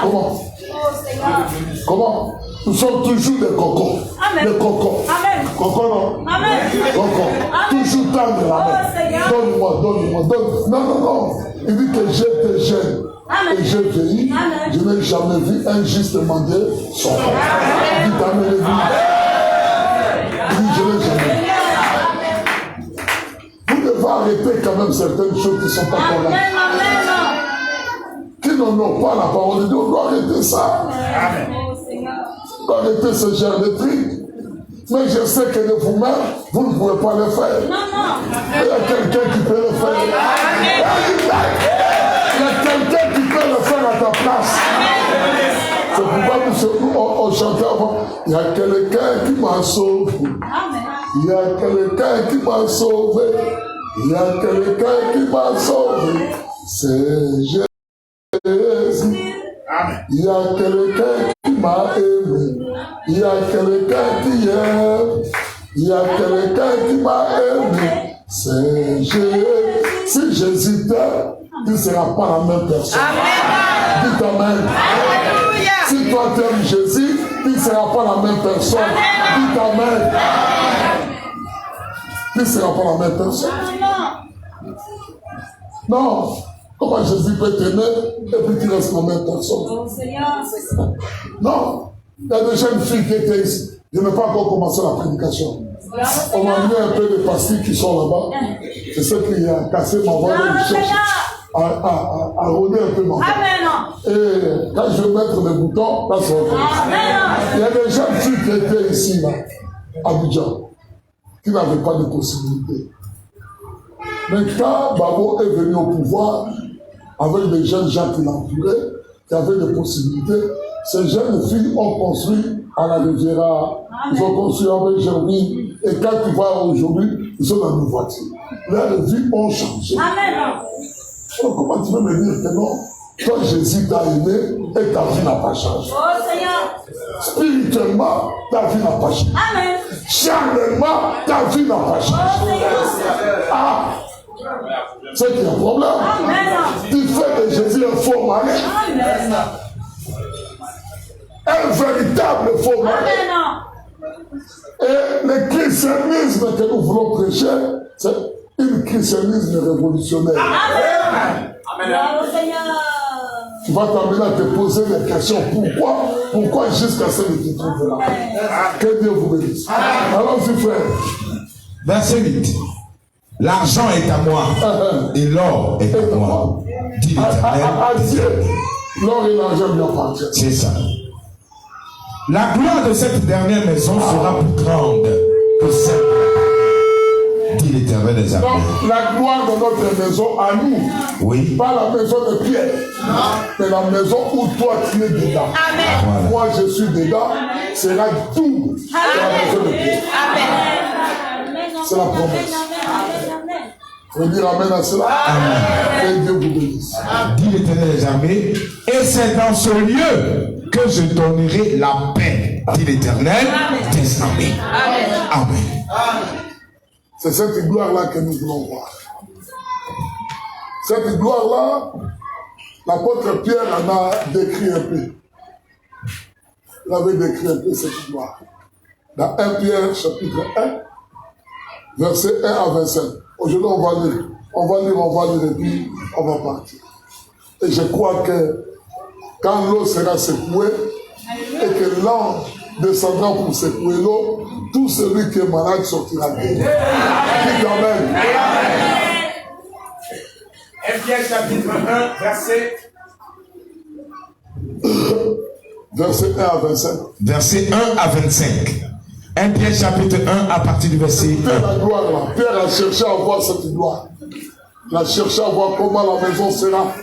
Comment? Comment? Nous sommes toujours des cocons. Des cocons. Cocons, non? Cocons. Toujours tendre la main. Donne-moi, donne-moi, donne. Non, non, non. Il dit que j'étais jeune et j'ai vieilli. Je n'ai jamais vu un juste demander son pain. Il dit amen, il dit je n'ai jamais vu. Vous devez arrêter quand même certaines choses qui ne sont pas correctes. Qui n'honorent pas la parole de Dieu. On doit arrêter ça. On doit arrêter ce genre de trucs. Mais je sais que de vous-même, vous ne pouvez pas le faire. Il y a quelqu'un qui peut le faire. Il y a quelqu'un qui peut le faire à ta place. C'est pourquoi nous on chantait avant. Il y a quelqu'un qui m'a sauvé. Il y a quelqu'un qui m'a sauvé. Il y a quelqu'un qui m'a sauvé. C'est Jésus. Il y a quelqu'un qui m'a aimé. Il y a quelqu'un qui aime. Il y a quelqu'un qui m'a aimé. C'est Jésus. Si j'hésitais, tu ne seras pas la même personne. Dites amen. Si toi tu aimes Jésus, tu ne seras pas la même personne. Dites amen. Tu ne seras pas la même personne. Non. Comment Jésus peut t'aimer et puis tu restes la même personne? Non. Il y a des jeunes filles qui étaient ici. Je n'ai pas encore commencé la prédication. On m'a amené un peu de pastilles qui sont là-bas. C'est ce qui a cassé ma voix. Je cherche à rôder un peu ma voix. Et quand je vais mettre les boutons, là, c'est autre. Il y a des jeunes filles qui étaient ici, là, à Abidjan, qui n'avaient pas de possibilité. Mais quand Babo est venu au pouvoir, avec des jeunes gens qui l'entouraient, qui avaient des possibilités, ces jeunes filles ont construit à la Riviera, ils ont construit avec Jérémie, et quand tu vois aujourd'hui, ils sont dans une voiture. Leurs vies ont changé. Donc, comment tu veux me dire que non? Toi, Jésus t'a aimé et ta vie n'a pas changé. Spirituellement, ta vie n'a pas changé. Charnellement, ta vie n'a pas changé. Ah! C'est qu'il y a un problème. Tu fais de Jésus un faux mari. Un véritable faux mari. Et le christianisme que nous voulons prêcher, c'est un christianisme révolutionnaire. Tu vas t'amener à te poser des questions. Pourquoi jusqu'à ce que tu trouves là? Que Dieu vous bénisse. Allons-y, frère. Verset 8. L'argent est à moi et l'or est à moi. Dit l'Éternel. Dieu, l'or et l'argent lui appartiennent. C'est ça. La gloire de cette dernière maison sera plus grande que celle, dit l'Éternel des armées. Donc, la gloire de notre maison à nous, oui. Pas la maison de Pierre, mais la maison où toi tu es dedans. Amen. Moi je suis dedans, sera tout la maison de Pierre. C'est la promesse. Vous pouvez dire amen à cela? Amen. Et Dieu vous bénisse. Dit l'Éternel des armées, et c'est dans ce lieu que je donnerai la paix, dit l'Éternel des armées. Amen. C'est cette gloire-là que nous voulons voir. Cette gloire-là, l'apôtre Pierre en a décrit un peu. Il avait décrit un peu cette gloire. Dans 1 Pierre, chapitre 1, verset 1 à 25. Aujourd'hui, on va lire. On va lire et puis on va partir. Et je crois que quand l'eau sera secouée et que l'ange descendra pour secouer l'eau, tout celui qui est malade sortira guéri. Dites amen. 1 Pierre chapitre 1, verset 1 à 25. Verset 1 à 25. 1 Pierre chapitre 1 à partir du verset 1. La gloire là. Pierre a cherché à voir cette gloire. Il a cherché à voir comment la maison sera.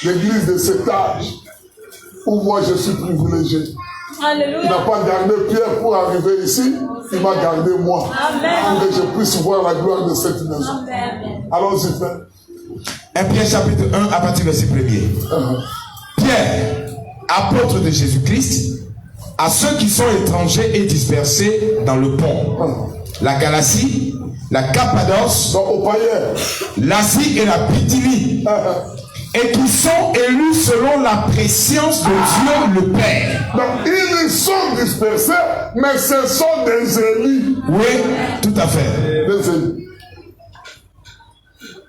L'église de cet âge où moi je suis privilégié. Alléluia. Il n'a pas gardé Pierre pour arriver ici, il m'a gardé moi. Amen. Pour que je puisse voir la gloire de cette maison. Amen. Allons-y, frère. 1 Pierre chapitre 1 à partir du verset 1er. Pierre, apôtre de Jésus-Christ, à ceux qui sont étrangers et dispersés dans le pont, la Galatie, la Cappadoce, l'Asie et la Bithynie, Et qui sont élus selon la préscience de Dieu le Père. Donc, ils sont dispersés, mais ce sont des élus. Oui, tout à fait. Des élus.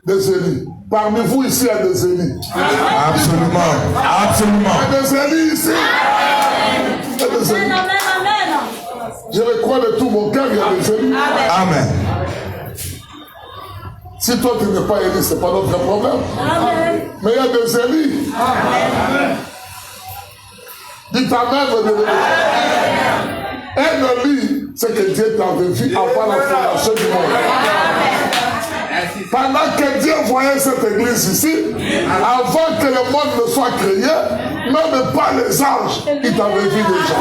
Des élus. Parmi vous ici, il y a des élus. Absolument. Absolument. Il y a des élus ici. Il y a des élus. Je le crois de tout mon cœur, il y a des élus. Amen. Si toi tu n'es pas élu, ce n'est pas notre problème. Amen. Mais il y a des élus. Dites Amen. Un élu, c'est que Dieu t'avait vu avant la fondation du monde. Pendant que Dieu voyait cette église ici, avant que le monde ne soit créé, même pas les anges, il t'avait vu déjà.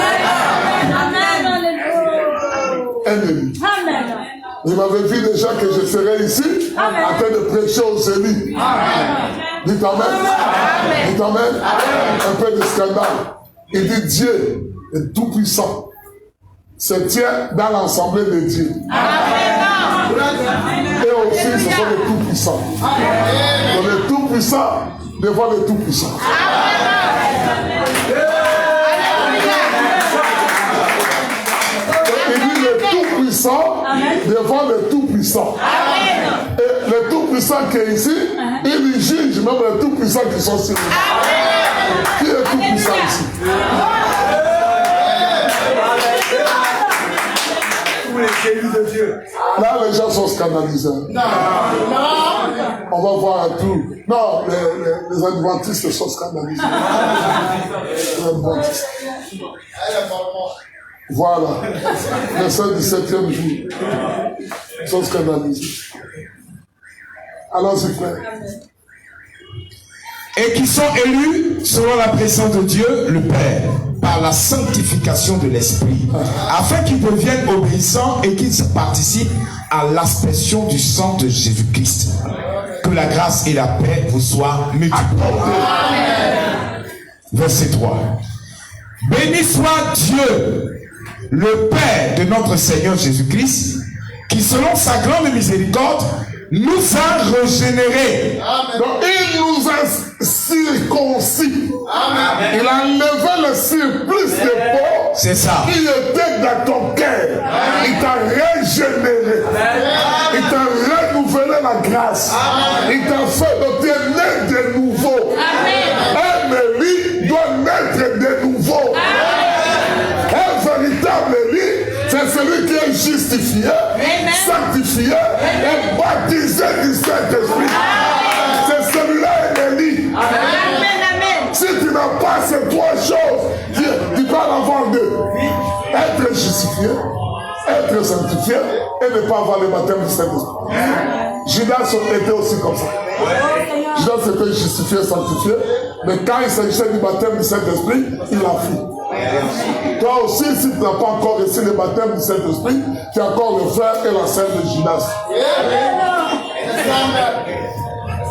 Un élu. Il m'avait vu déjà que je serais ici en train de prêcher aux élus. Dites Amen. Dites Amen. Un peu de scandale. Il dit Dieu est tout puissant. Se tient dans l'assemblée de Dieu. Et aussi ce sont les tout puissants. Donc les tout puissants devant les tout puissants. Il dit les tout puissants devant les tout puissants. Et les tout puissants qui est ici, il juge même les tout puissants qui sont ici. Qui est tout puissant ici? De Dieu. Là, les gens sont scandalisés. Non. On va voir tout. Non, les adventistes sont scandalisés. Les adventistes. Voilà. Les 17e jour. Ils sont scandalisés. Allons-y, frère. Et qui sont élus selon la présence de Dieu le Père, par la sanctification de l'Esprit, afin qu'ils deviennent obéissants et qu'ils participent à l'aspersion du sang de Jésus-Christ. Que la grâce et la paix vous soient multipliées. Verset 3. Béni soit Dieu, le Père de notre Seigneur Jésus-Christ, qui selon sa grande miséricorde nous a régénérés. Donc il nous a circoncis. Amen. Il a enlevé le surplus de peau. C'est ça. Qui était dans ton cœur. Il t'a régénéré. Il t'a renouvelé la grâce. Il t'a fait donc tu es né de nouveau. Un élu doit naître de nouveau. Un véritable élu, c'est celui qui est justifié, sanctifié et baptisé du Saint-Esprit. C'est celui-là un élu. Si tu n'as pas ces trois choses, tu vas en avoir deux. Être justifié, être sanctifié et ne pas avoir le baptême du Saint-Esprit. Judas était aussi comme ça. Judas était justifié, sanctifié, mais quand il s'agissait du baptême du Saint-Esprit, il a fui. Toi aussi, si tu n'as pas encore reçu le baptême du Saint-Esprit, tu as encore le frère et la sœur de Judas.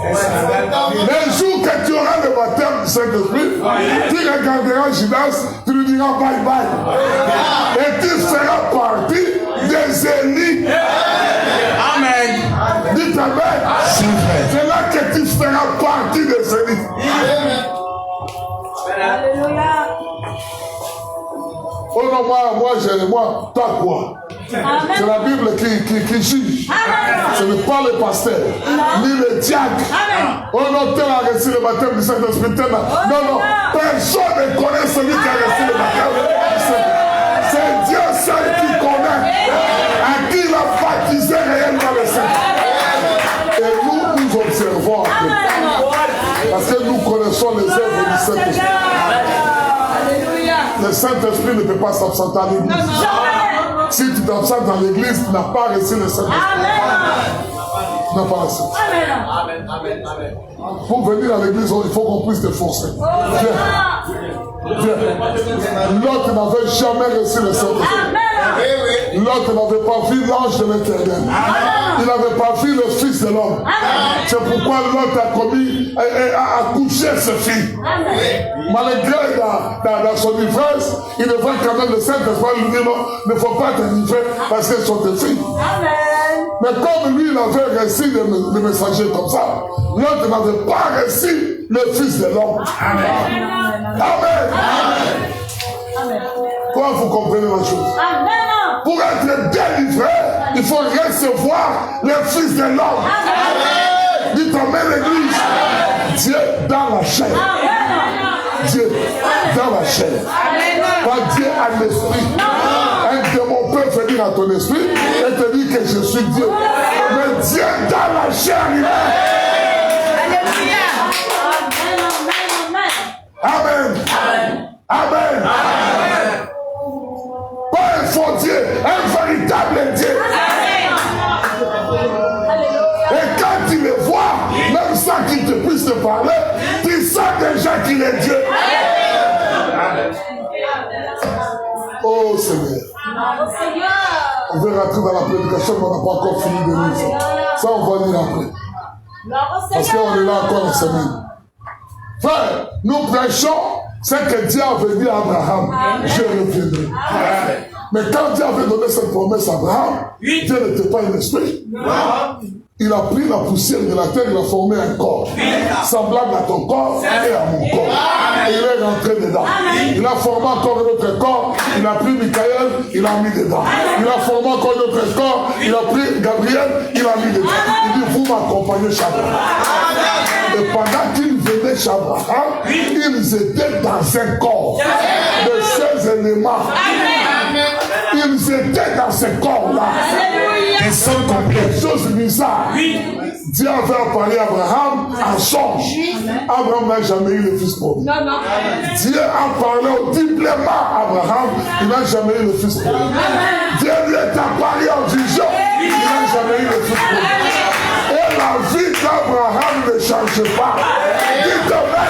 Le jour que tu auras le baptême du Saint-Esprit, tu regarderas Judas, tu lui diras bye bye. Et tu seras partie des élus. Amen. Dites Amen. C'est là que tu feras partie des élus. Alléluia. Oh non, moi, toi quoi? C'est la Bible qui juge. Ce n'est pas le pasteur, ni le diacre. Oh non, tel a reçu le baptême du Saint-Esprit. Non, personne ne connaît celui qui a reçu le baptême. C'est Dieu seul qui connaît. À qui il a baptisé réellement le Saint. Et nous observons. Parce que nous connaissons les œuvres du Saint-Esprit. Le Saint-Esprit ne peut pas s'absenter à l'église. Si tu t'absentes dans l'église, tu n'as pas reçu le Saint-Esprit. Tu n'as pas reçu. Pour venir à l'église, il faut qu'on puisse te forcer. Viens. L'autre n'avait jamais reçu le Saint-Esprit. L'autre n'avait pas vu l'ange de l'Éternel. Il n'avait pas vu le Fils de l'homme. C'est pourquoi l'autre a commis, a couché ce fils. Malgré dans son ivresse, il devrait quand même le Saint-Esprit lui dire non, ne faut pas te livrer parce qu'ils sont tes filles. Mais comme lui, il avait reçu le messager comme ça, l'autre n'avait pas reçu le Fils de l'homme. Amen. Amen. Comment vous comprenez la chose? Pour être délivré, il faut recevoir le Fils de l'homme. Dites amen, l'église. Dieu dans la chair. Dieu dans la chair. Pas Dieu à l'esprit. Un démon peut venir à ton esprit et te dire que je suis Dieu. Mais Dieu dans la chair, il est. Amen. Amen. Pas un faux Dieu, un véritable Dieu. Et quand tu le vois, même sans qu'il te puisse te parler, tu sens déjà qu'il est Dieu. Oh Seigneur. On veut rentrer dans la prédication, mais on n'a pas encore fini de lire ça. Ça, on va lire après. Parce qu'on est là encore la semaine. Frère, nous prêchons ce que Dieu avait dit à Abraham. Je reviendrai. Mais quand Dieu avait donné cette promesse à Abraham, Dieu n'était pas un esprit. Il a pris la poussière de la terre, il a formé un corps, semblable à ton corps et à mon corps. Et il est rentré dedans. Il a formé encore un autre corps, il a pris Michael, il a mis dedans. Il a formé encore un autre corps, il a pris Gabriel, il a mis dedans. Il dit, vous m'accompagnez chez Abraham. Et pendant qu'ils venaient chez Abraham, ils étaient dans un corps de 16 éléments. Ils étaient dans ce corps-là. Des choses bizarres. Dieu avait parlé à Abraham en songe. Abraham n'a jamais eu le fils promis. Dieu a parlé audiblement à Abraham. Il n'a jamais eu le fils promis. Dieu lui est apparu en vision. Il n'a jamais eu le fils promis. Et la vie d'Abraham ne change pas. Dites-moi,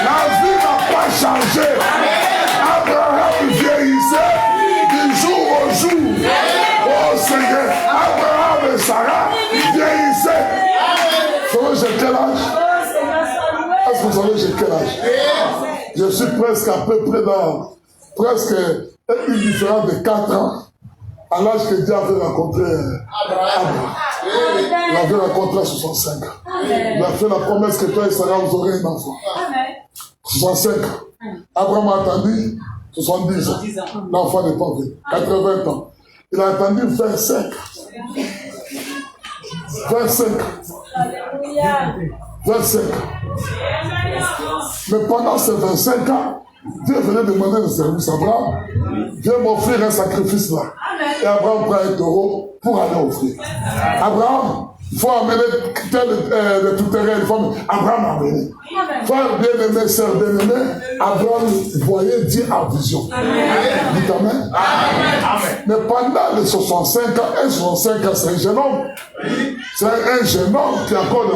la vie n'a pas changé. Abraham vieillissait du jour au jour. Oh Seigneur, Abraham et Sarah vieillissaient. Vous savez j'ai quel âge? Est-ce que vous savez j'ai quel âge? Je suis presque à peu près dans presque une différence de 4 ans à l'âge que Dieu avait rencontré Abraham. Il avait rencontré à 65 ans. Il a fait la promesse que toi et Sarah vous aurez un enfant. 65 ans. Abraham a attendu 70 ans. L'enfant n'est pas venu. 80 ans. Il a attendu 25 ans. 25 ans. 25 ans. Mais pendant ces 25 ans, Dieu venait demander le service à Abraham. Viens m'offrir un sacrifice là. Et Abraham prend un taureau pour aller offrir. Abraham, il faut amener le tout-terrain. Abraham a amené. Frère bien-aimé, sœur bien-aimé, Abraham voyait Dieu en vision. Dites amen. Mais pendant les 65 ans, un 65 ans, c'est un jeune homme. C'est un jeune homme qui est encore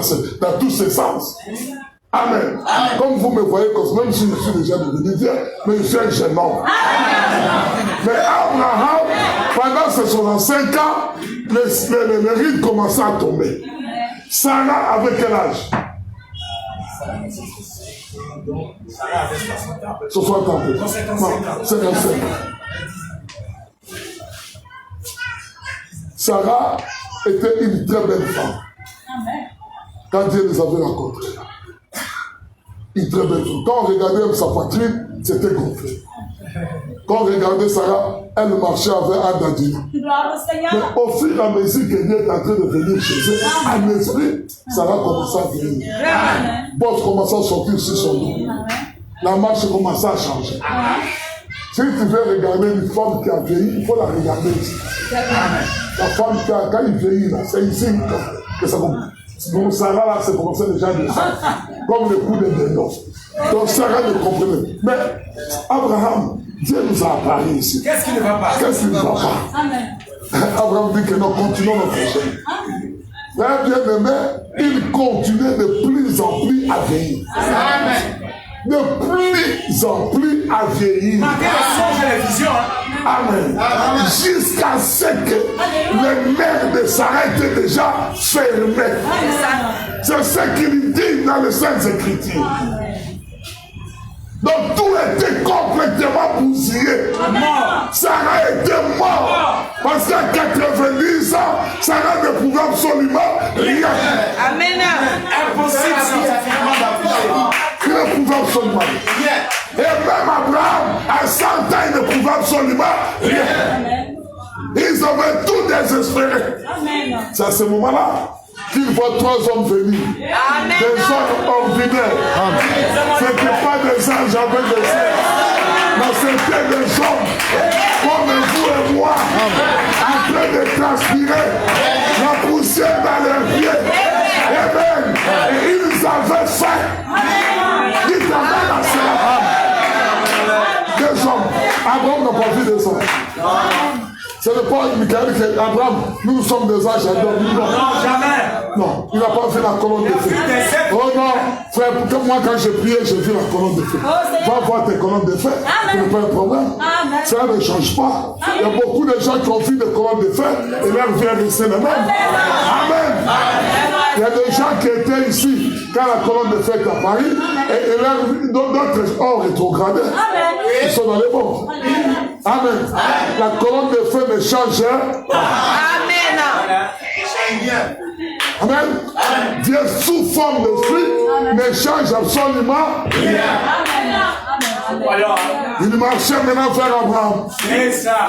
dans tous ses sens. Amen. Comme vous me voyez, même si je suis déjà devenu Dieu, mais je suis un jeune homme. Mais Abraham, pendant ces 65 ans, les rides commençaient à tomber. Sarah avait quel âge? 60 ans. Non, 55 ans. Sarah était une très belle femme. Quand Dieu les avait rencontrés. Une très belle femme. Quand on regardait sa poitrine, c'était gonflé. Quand on regardait Sarah, elle marchait avec un daddy. Mais au fur et à mesure que Dieu est en train de venir chez eux, en esprit, Sarah commençait à venir. Boss commençait à sortir sur son dos. La marche commençait à changer. Si tu veux regarder une femme qui a vieilli, il faut la regarder ici. La femme qui a, quand il vieillit, là, c'est ici que ça commence. Donc Sarah, là, c'est commencé déjà de ça. Comme le coup de Bénon. Donc Sarah ne comprenait. Mais Abraham, Dieu nous a apparu ici. Qu'est-ce qui ne va pas? Qu'est-ce qui ne va pas? Abraham dit que nous continuons notre chemin. Frère bien-aimé, il continuait de plus en plus à vieillir. De plus en plus à vieillir. Amen. Jusqu'à ce que les mers de Sarah étaient déjà fermées. C'est ce qu'il dit dans les Saintes Écritures. Donc tout était complètement bousillé. Sarah était morte. Parce qu'à 90 ans, Sarah ne pouvait absolument rien. Amen. Impossible. Il ne pouvait absolument rien. Et même Abraham, à 100 ans, il ne pouvait absolument rien. Ils avaient tout désespéré. C'est à ce moment-là qu'il voit 3 hommes venir. Amen. Des hommes ordinaires. Ce n'étaient pas des anges avec des ailes. Mais c'était des hommes comme vous et moi, en train de transpirer la poussière dans leurs pieds. Amen. Et ils avaient faim. Dites amen à cela. Des hommes. Abraham n'a pas vu des hommes. Ce n'est pas Michael qui est Abraham. Nous sommes des anges. Non, jamais. Non, il n'a pas vu la colonne de feu. Oh non, frère, pour que moi quand je priais, j'ai vu la colonne de feu. Va voir tes colonnes de feu. Ce n'est pas un problème. Cela ne change pas. Il y a beaucoup de gens qui ont vu des colonnes de feu et leur vie est restée la même. Amen. Il y a des gens qui étaient ici quand la colonne de feu est apparue et d'autres ont rétrogradé. Ils sont dans les bons. Amen. La colonne de feu ne change pas. Amen. Amen. Dieu sous forme de fruit ne change absolument rien. Il marchait maintenant vers Abraham.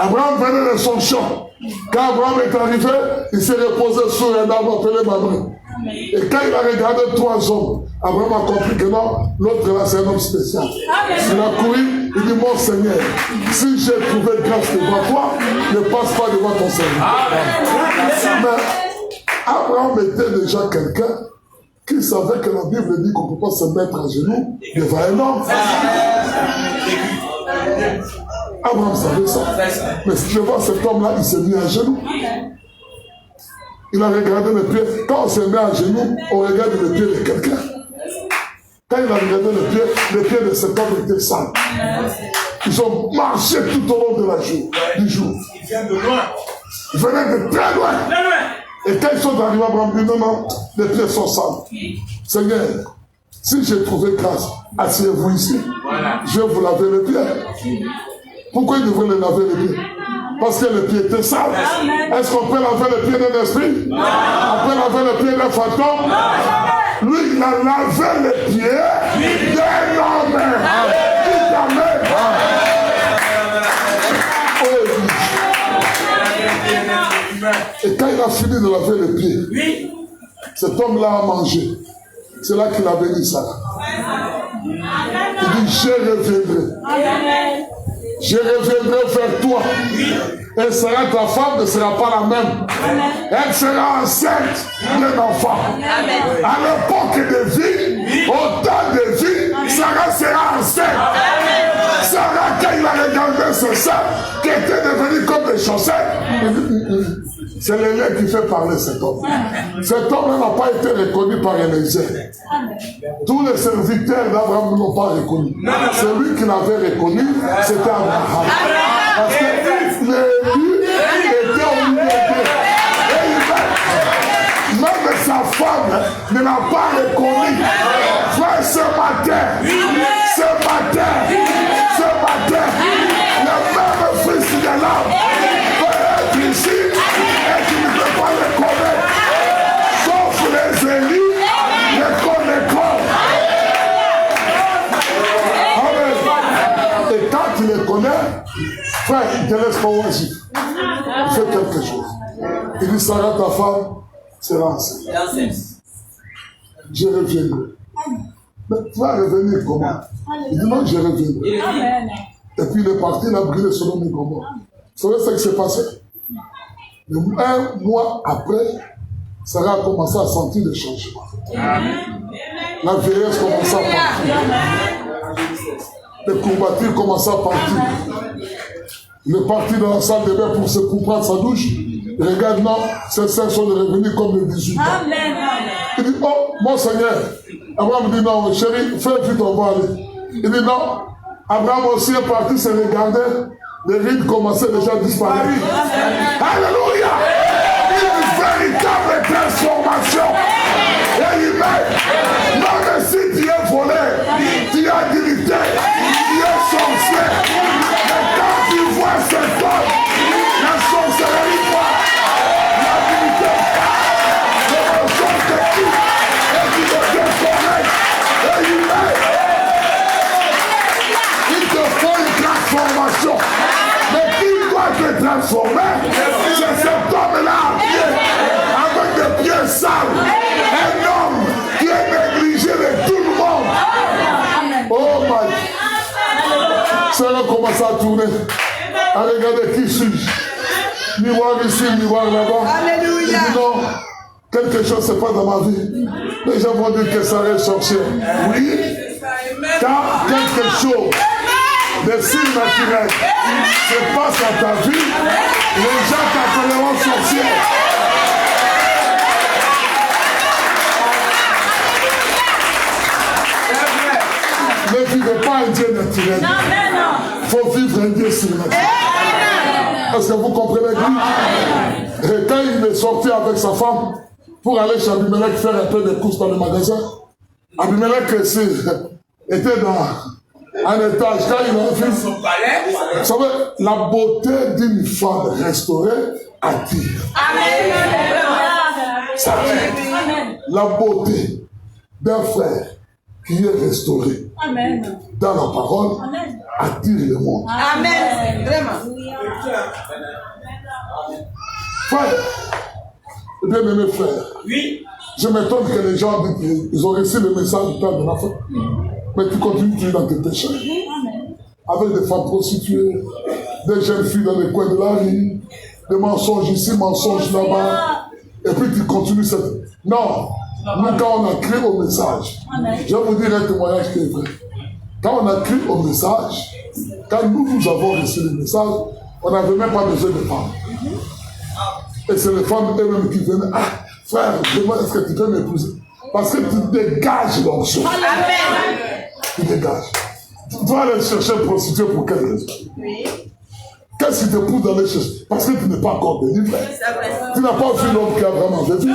Abraham venait de son champ. Quand Abraham est arrivé, il s'est reposé sur un arbre appelé Mamré. Et quand il a regardé 3 hommes, Abraham a compris que non, l'autre là c'est un homme spécial. Il a couru, il dit mon Seigneur, si j'ai trouvé grâce devant toi, ne passe pas devant ton Seigneur. Mais Abraham était déjà quelqu'un qui savait que la Bible dit qu'on ne peut pas se mettre à genoux devant un homme. Abraham savait ça. Mais si je vois cet homme-là, il s'est mis à genoux. Il a regardé les pieds. Quand on se met à genoux, on regarde les pieds de quelqu'un. Quand il a regardé les pieds de cet homme étaient sales. Ils ont marché tout au long de du jour. Ils viennent de loin. Ils venaient de très loin. Et quand ils sont arrivés, Abraham dit non, les pieds sont sales. Seigneur, si j'ai trouvé grâce, asseyez-vous ici. Je vais vous laver les pieds. Pourquoi il devrait les laver les pieds? Parce que les pieds étaient sales. Est-ce qu'on peut laver les pieds d'un esprit? On peut laver les pieds d'un fantôme? Lui, il a lavé les pieds d'un homme. Dites amen. Et quand il a fini de laver les pieds, cet homme-là a mangé. C'est là qu'il a béni Sarah. Il dit, je reviendrai. Je reviendrai vers toi. Et Sarah, ta femme, ne sera pas la même. Elle sera enceinte d'un enfant. À l'époque de vie, au temps de vie, Sarah sera enceinte. Sarah, quand il a regardé ses seins, qui étaient devenus comme des chaussettes, c'est le lait qui fait parler cet homme. Cet homme n'a pas été reconnu par Élisée. Tous les serviteurs d'Abraham ne l'ont pas reconnu. Celui qui l'avait reconnu, c'était Abraham. Parce que l'élu était au milieu d'eux. Et même sa femme ne l'a pas reconnu. Frère, ce matin, le même fils de l'âme peut être ici et tu ne peux pas le connaître. Sauf les élus le connaîtront. Amen. Et quand tu les connais, frère, il ne te laisse pas agir. Il fait quelque chose. Il dit, Sarah, ta femme, sera enceinte. Je reviendrai. Mais tu vas revenir comment? Il dit, non, je reviendrai. Et puis il est parti, il a brûlé son homme et Gomorrhe. Vous savez ce qui s'est passé? Un mois après, Sarah a commencé à sentir des changements. La vieillesse commençait à partir. Les courbatures commençaient à partir. Il est parti dans la salle de bain pour prendre sa douche. Il regarde, non, ses seins sont revenus comme les 18 ans. Il dit, oh, mon Seigneur. Abraham dit, non, chérie, fais vite, on va aller. Il dit, non. Abraham aussi est parti se regarder. Les rides commençaient déjà à disparaître. Alléluia! Une véritable transformation. Et il met, même si tu es volé, tu as dignité, transformé. C'est cet homme-là, avec des pieds sales, un homme qui est négligé de tout le monde. Oh my. Ça a commencé à tourner. À regarder qui suis-je. Miroir ici, miroir là-bas. Alléluia. Non, quelque chose se passe dans ma vie. Les gens vont dire que ça reste sorcière. Oui, car quelque chose de surnaturel se passe dans ta vie, les gens t'appelleront sorcière. Ne vivez pas un Dieu naturel. Il faut vivre un Dieu surnaturel. Est-ce que vous comprenez lui? Et quand il est sorti avec sa femme pour aller chez Abimelech faire un peu de courses dans le magasin, Abimelech était dans un étage. Quand il a vu, vous savez, la beauté d'une femme restaurée attire. Ça, la beauté d'un frère qui est restauré dans la parole attire le monde. Amen. Vraiment. Frère, bien-aimé frère, Oui. je m'étonne que les gens disent qu'ils ont reçu le message du Père de la foi. Mais tu continues toujours dans tes péchés. Avec des femmes prostituées, des jeunes filles dans les coins de la rue, des mensonges ici, mensonges là-bas. Et puis tu continues cette... Non, nous quand on a crié au message, je vais vous dire un témoignage qui est vrai. Quand on a crié au message, quand nous avons reçu le message, on n'avait même pas besoin de femmes. Et c'est les femmes elles-mêmes qui venaient. Ah, frère, demande est-ce que tu peux m'épouser? Parce que tu dégages l'onction. Tu dégages. Tu dois aller chercher une prostituée pour quelle raison? Qu'est-ce qui te pousse d'aller chercher? Parce que tu n'es pas encore délivré. Tu n'as pas vu l'homme qu'Abraham avait vu.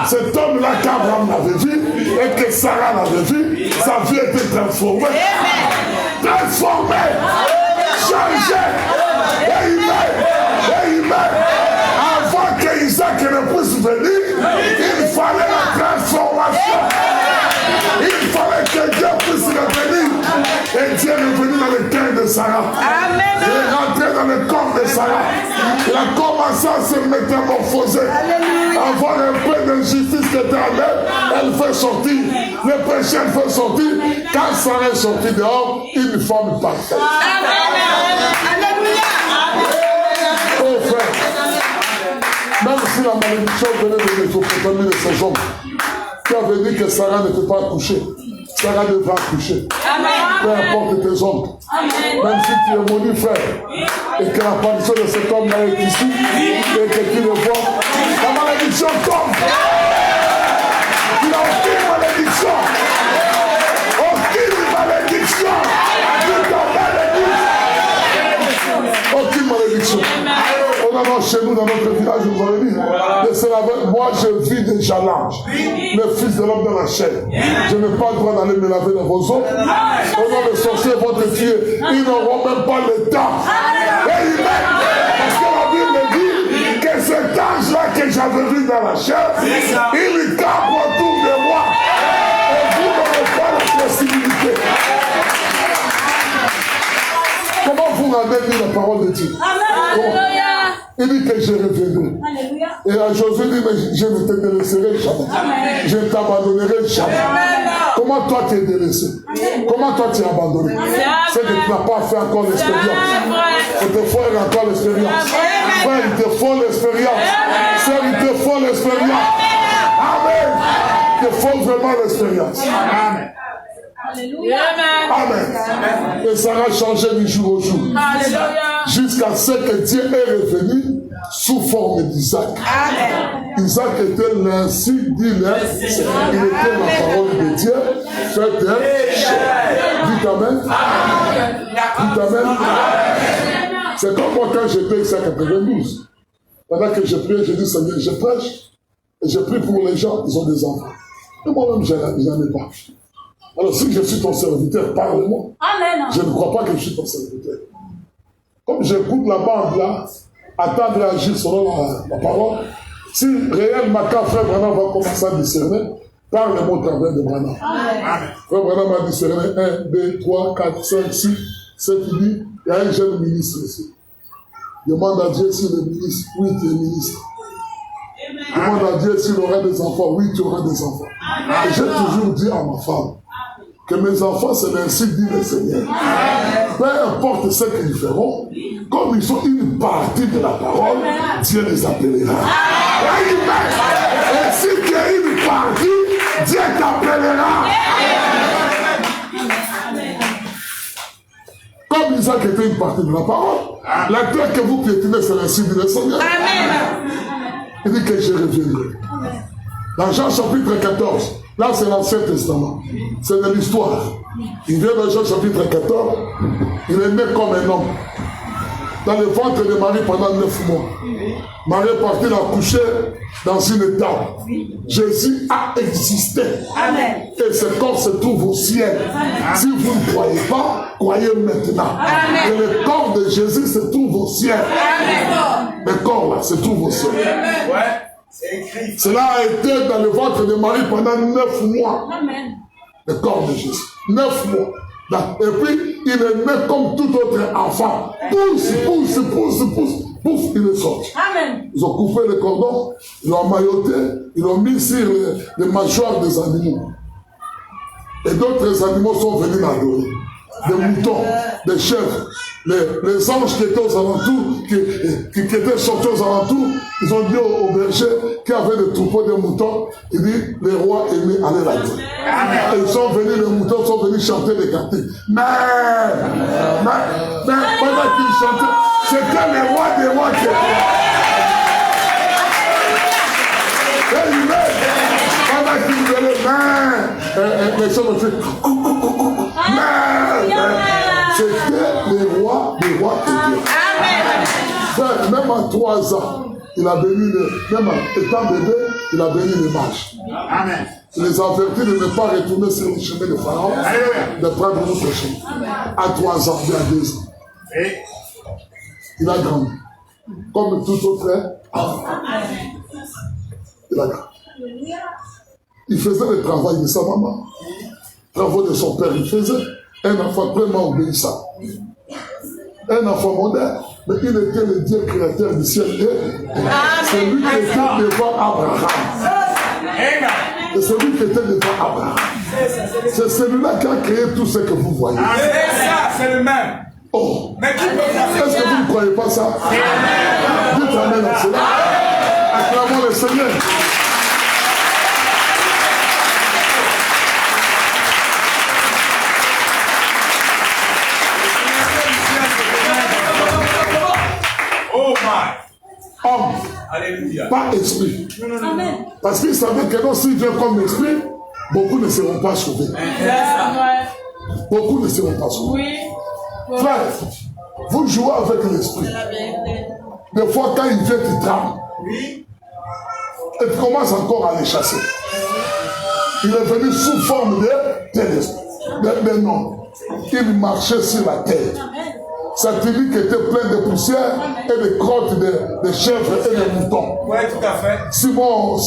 Cet homme-là qu'Abraham avait vu et que Sarah l'avait vu, sa vie était transformée. Transformée, changée. Et il meurt. Avant que Isaac ne puisse venir, il fallait la transformation. Il fallait que Dieu puisse revenir. Et Dieu est venu dans le cœur de Sarah. Amen. Il est rentré dans le corps de Sarah. Il a commencé à se métamorphoser. Avoir un peu d'injustice qui était en elle, elle fait sortir. Le péché, elle fait sortir. Quand Sarah est sortie dehors, une femme parfaite. Alléluia. Oh frère, même si la malédiction venait de Mésopotamie de ces hommes, qui avait dit que Sarah n'était pas accouchée, Sarah devra accoucher. Peu importe tes hommes. Même si tu es maudit, frère, et que l'apparition de cet homme-là est ici, et que tu le vois, la malédiction tombe. Tu n'as aucune malédiction. Aucune malédiction. Tu t'en malédiction. Aucune malédiction. On a chez nous, dans notre village, je vous avais dit, moi je vis déjà l'ange, le fils de l'homme dans la chair. Je n'ai pas le droit d'aller me laver dans vos eaux. Les sorciers vont te tuer. Ils n'auront même pas le temps. Et ils mettent, parce que la Bible dit que cet ange-là que j'avais vu dans la chair, il campe autour de moi. Et vous n'aurez pas la possibilité. Comment vous rendez la parole de Dieu? Il dit que je reviendrai. Et à Josué dit, mais je ne te délaisserai jamais. Je ne t'abandonnerai jamais. Comment toi tu es délaissé? Comment toi tu es abandonné? C'est que tu n'as pas fait encore l'expérience. Il te faut encore l'expérience. Frère, il te faut l'expérience. Sœur, il te faut l'expérience. Amen. Il te faut vraiment l'expérience. Amen. Amen. Et ça a changé du jour au jour. Jusqu'à ce que Dieu est revenu sous forme d'Isaac. Isaac était l'ainsi dit il était la parole de Dieu faite chair. Dites Amen. Dites Amen. C'est comme moi quand j'étais ici à 92. Pendant que je priais, je dis Seigneur, je prêche et je prie pour les gens, ils ont des enfants. Et moi-même, je n'en ai pas. Alors si je suis ton serviteur, parle-moi. Je ne crois pas que je suis ton serviteur. Comme j'écoute la bande là, attendre à agir selon la parole, si réel Maca, frère Branham va commencer à discerner, parle-moi au travers de Branham. Frère Branham a discerné 1, 2, 3, 4, 5, 6, 7, 8, il y a un jeune ministre ici. Demande à Dieu s'il est ministre. Oui, tu es ministre. Demande à Dieu s'il aura des enfants. Oui, tu auras des enfants. Et j'ai toujours dit à ma femme que mes enfants, c'est ainsi dit le Seigneur. Peu importe ce qu'ils feront, comme ils sont une partie de la parole, Dieu les appellera. Et si tu es une partie, Dieu t'appellera. Comme Isaac était une partie de la parole, la terre que vous piétinez, c'est ainsi dit le Seigneur. Il dit que je reviendrai. Dans Jean chapitre 14, là c'est l'Ancien Testament, c'est de l'histoire. Il vient dans Jean chapitre 14, il est né comme un homme. Dans le ventre de Marie pendant 9 mois. Marie est partie la coucher dans une table. Jésus a existé. Amen. Et ce corps se trouve au ciel. Si vous ne croyez pas, croyez maintenant. Amen. Et le corps de Jésus se trouve au ciel. Amen. Le corps là se trouve au ciel. Ouais, c'est écrit. Cela a été dans le ventre de Marie pendant 9 mois. Amen. Le corps de Jésus. 9 mois. Et puis, il est né comme tout autre enfant. Pousse, pouf, il est sorti. Amen. Ils ont coupé le cordon, ils l'ont emmailloté, ils l'ont mis sur les mâchoires des animaux. Et d'autres animaux sont venus l'adorer. Des moutons, des chèvres, les anges qui étaient aux alentours, qui étaient sortis aux alentours, ils ont dit aux bergers qui avaient des troupeaux de moutons, ils disent, les rois aimaient aller là-dessus. Et ils sont venus, les moutons sont venus chanter des cantiques. Mais, pendant qu'ils chantaient, c'était les rois des rois qui étaient. Pendant qu'ils venaient, les gens ont fait, c'était les rois des rois de Dieu. Frère, même à 3 ans, il a béni même étant bébé, il a béni les mages. Amen. Il les a avertis de ne pas retourner sur le chemin de Pharaon, de prendre notre chemin. À 3 ans, à 2 ans. Il a grandi. Comme tout autre enfant. Il a grandi. Il faisait le travail de sa maman. Les travaux de son père, il faisait. Un enfant vraiment obéissant. Un enfant moderne. Mais il était le Dieu créateur du ciel. C'est lui qui était devant Abraham. Et c'est lui qui était devant Abraham. C'est celui-là qui a créé tout ce que vous voyez. C'est ça, c'est le même. Oh, Mais qui peut est-ce que vous ne croyez pas ça? Dites amen à cela. Acclamons le Seigneur. Oh my. Homme, Alléluia. pas esprit. Amen. Parce qu'il savait que non, s'il vient comme esprit, beaucoup ne seront pas sauvés. Beaucoup ne seront pas sauvés. Oui. Frère, vous jouez avec l'esprit. Des fois, quand il vient, il tremble. Oui. Et tu commences encore à les chasser. Il est venu sous forme de nom. Il marchait sur la terre. Sa tribu qui était pleine de poussière et de crottes de chèvres et de moutons. Oui, tout à fait. Simon,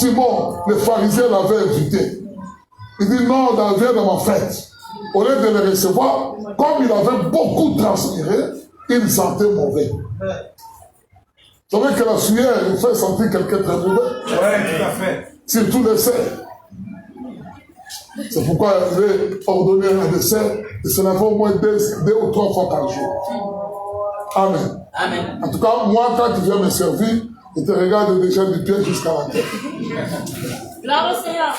le pharisien l'avait invité. Il dit non, viens dans ma fête. Au lieu de le recevoir, comme il avait beaucoup transpiré, il sentait mauvais. Vous savez que la sueur, il fait sentir quelqu'un très mauvais. Oui, tout à fait. Surtout le cerf. C'est pourquoi il avait ordonné un dessert et se laver au moins 2 ou 3 fois par jour. Amen. Amen. En tout cas, moi, quand tu viens me servir, je te regarde déjà du pied jusqu'à la tête. Gloire au Seigneur.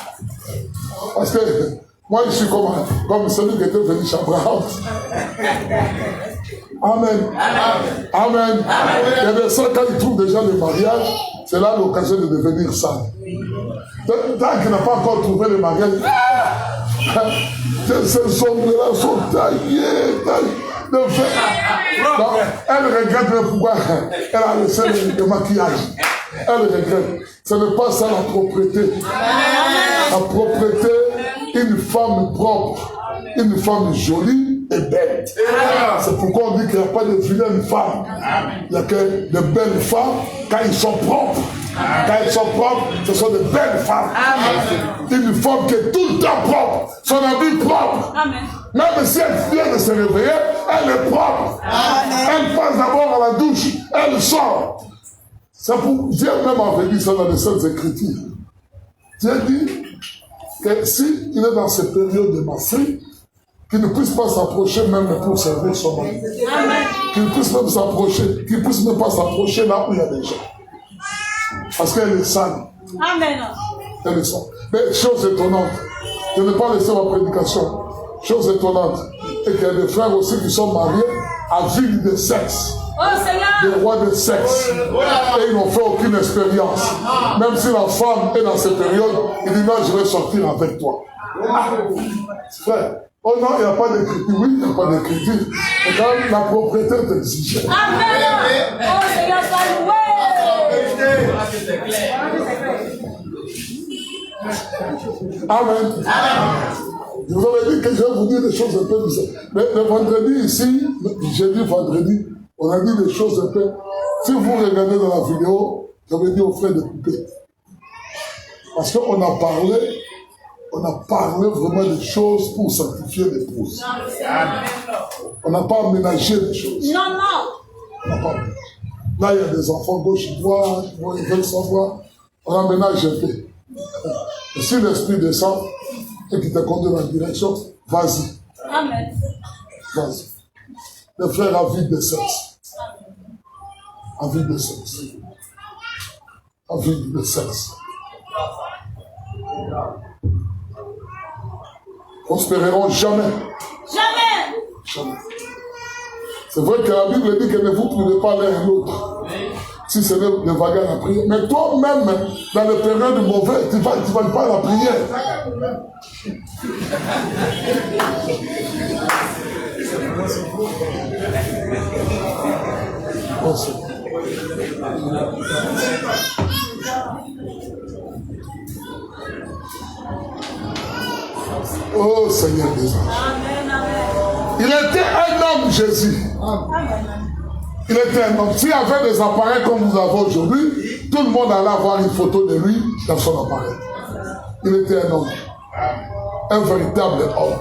Parce que moi, je suis comme celui qui était venu chez Abraham. Amen. Amen. Amen. Il y a des gens, quand ils trouvent déjà le mariage, c'est là l'occasion de devenir sale. Tant qu'il n'a pas encore trouvé le mariage, ces hommes-là sont taillés. Donc, elle regrette pourquoi elle a laissé le maquillage. Elle regrette. Ce n'est pas ça la propreté. La propreté, une femme propre, une femme jolie et belle. C'est pourquoi on dit qu'il n'y a pas de vilaines femmes. Il n'y a que de belles femmes quand ils sont propres. Quand elles sont propres, ce sont de belles femmes. Une femme qui est tout le temps propre, son habit propre. Même si elle vient de se réveiller, elle est propre. Elle passe d'abord à la douche, elle sort. C'est pour Dieu même avait dit ça dans les Saintes Écritures. Dieu dit que s'il est dans ces périodes de massée, qu'il ne puisse pas s'approcher même pour servir son mari. Qu'il ne puisse même s'approcher, qu'il ne puisse même pas s'approcher là où il y a des gens. Parce qu'elle est saine. Amen. Elle est saine. Mais chose étonnante, je n'ai pas laissé ma prédication. Chose étonnante, et qu'il y a des frères aussi qui sont mariés à ville de sexe. Oh Seigneur. Des rois de sexe. Et ils n'ont fait aucune expérience. Même si la femme est dans cette période, il dit non, je vais sortir avec toi. Frère, oh non, il n'y a pas d'écriture. Oui, il n'y a pas d'écriture. Mais quand même, la propriété est exigée. Amen. Oh Seigneur, sois loué. Amen. Je vous avais dit que je vais vous dire des choses un peu bizarres. Mais le vendredi ici, jeudi, vendredi, on a dit des choses un peu. Si vous regardez dans la vidéo, j'avais dit aux frères de couper. Parce qu'on a parlé vraiment des choses pour sanctifier l'épouse. On n'a pas aménagé les choses. Non, non. On n'a pas aménagé. Là, il y a des enfants gauche et droite, ils veulent savoir. On aménage un peu. Et si l'esprit descend et qu'il te conduit dans la direction, vas-y. Amen. Vas-y. Les frères à vie de sexe. À vie de sexe. À vie de sexe. Prospéreront jamais. Jamais. Jamais. C'est vrai que la Bible dit que ne vous privez pas l'un et l'autre. Si ce n'est le vague à la prière. Mais toi-même, dans les périodes mauvaises, tu ne vas pas à la prière. Oh Seigneur des anges. Il était un homme, Jésus. Il était un homme. S'il y avait des appareils comme nous avons aujourd'hui, tout le monde allait avoir une photo de lui dans son appareil. Il était un homme. Un véritable homme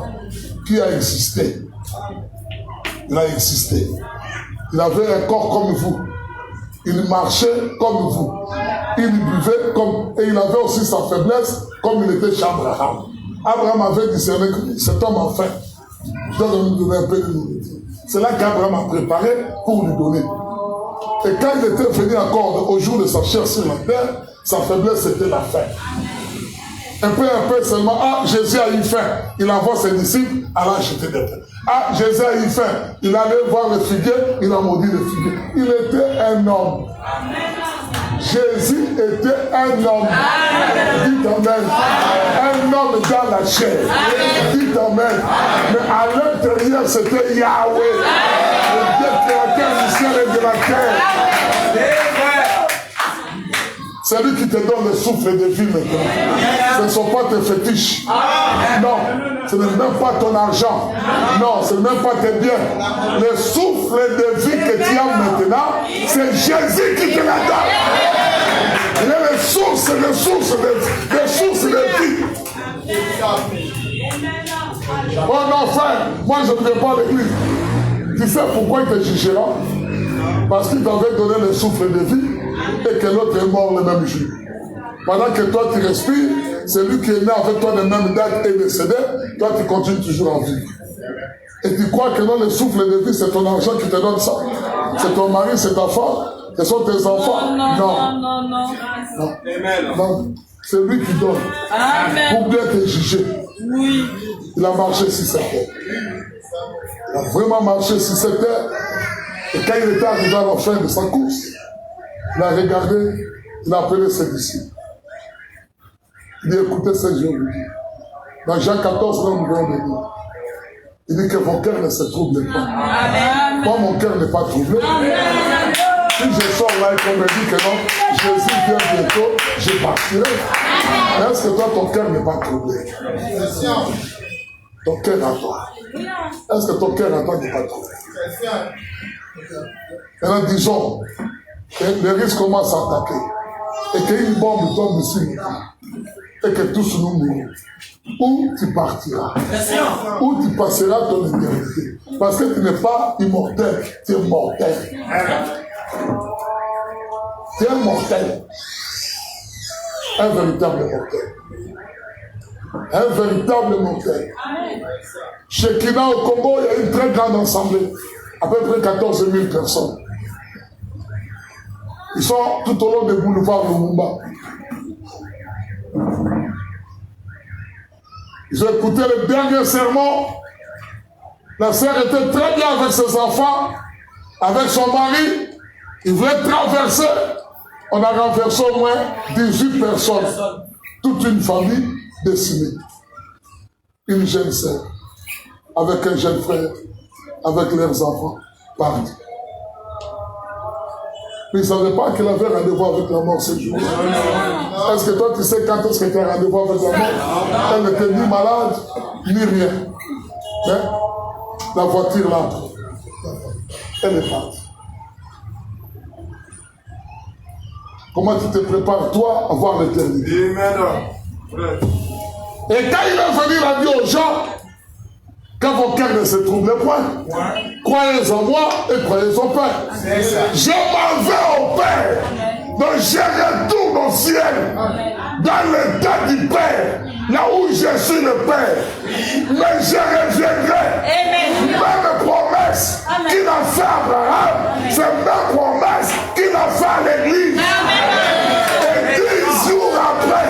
qui a existé. Il a existé. Il avait un corps comme vous. Il marchait comme vous. Il buvait comme... Et il avait aussi sa faiblesse comme il était chez Abraham. Abraham avait discerné que cet homme a faim. Je dois lui donner un peu de nourriture. C'est là qu'Abraham a préparé pour lui donner. Et quand il était venu encore au jour de sa chair sur la terre, sa faiblesse c'était la faim. Un peu seulement, Jésus a eu faim. Il envoie ses disciples à l'acheter des pains. Jésus a eu faim. Il allait voir le figuier, il a maudit le figuier. Il était un homme. Jésus était un homme. Dites amen. Un homme dans la chair. Dites amen. Mais à l'intérieur, c'était Yahweh. Le Dieu créateur du ciel et de la terre. C'est lui qui te donne le souffle de vie maintenant. Ce ne sont pas tes fétiches. Non, ce n'est même pas ton argent. Non, ce n'est même pas tes biens. Le souffle de vie que tu as maintenant, c'est Jésus qui te la donne. Il est les sources de vie. Oh non, frère, moi je ne viens pas à l'église. Tu sais pourquoi il te jugera? Parce qu'il t'avait donné le souffle de vie et que l'autre est mort le même jour. Pendant que toi tu respires, celui qui est né avec toi de même date est décédé, toi tu continues toujours à vivre. Et tu crois que non, le souffle de vie, c'est ton argent qui te donne ça? C'est ton mari, c'est ta femme? Ce sont tes enfants? Non. C'est lui qui donne. Amen. Pour bien te juger. Oui. Il a marché sur cette terre. Il a vraiment marché sur cette terre. Et quand il était arrivé à la fin de sa course, il a regardé, il a appelé ses disciples. Il dit, écoutez ce que je vous dis. Dans Jean 14, là, nous venons de dire. Il dit que vos cœurs ne se troublent pas. Amen. Moi, mon cœur n'est pas troublé. Amen. Si je sors là et qu'on me dit que non, Jésus vient bientôt, je partirai. Mais est-ce que toi, ton cœur n'est pas troublé? Ton cœur à toi. Est-ce que ton cœur à toi n'est pas troublé? Maintenant, disons que le risque commence à attaquer et qu'une bombe tombe sur nous et que tous nous mourons. où tu partiras. Où tu passeras ton éternité. Parce que tu n'es pas immortel, tu es mortel. Tu es mortel. Un véritable mortel. Un véritable mortel. Chez Kina au Congo, il y a une très grande assemblée. À peu près 14 000 personnes. Ils sont tout au long des boulevards de Lumumba. Ils ont écouté le dernier sermon. La sœur était très bien avec ses enfants, avec son mari. Ils voulaient traverser. On a renversé au moins 18 personnes. Toute une famille décimée. Une jeune sœur, avec un jeune frère, avec leurs enfants, partent. Mais ils ne savaient pas qu'elle avait rendez-vous avec la mort ce jour. Est-ce que toi, tu sais quand est-ce que tu as rendez-vous avec la mort? Elle n'était ni malade, ni rien. Mais la voiture là, elle est partie. Comment tu te prépares, toi, à voir l'éternité? Et quand il est venu, il a dit aux gens, quand vos cœurs ne se troublent point, croyez en moi et croyez au Père. Je m'en vais au Père, donc je retourne au ciel, dans l'état du Père, là où je suis le Père. Mais je reviendrai. Même promesse qu'il a fait à Abraham, c'est même promesse qu'il a fait à l'Église. Et 10 jours après,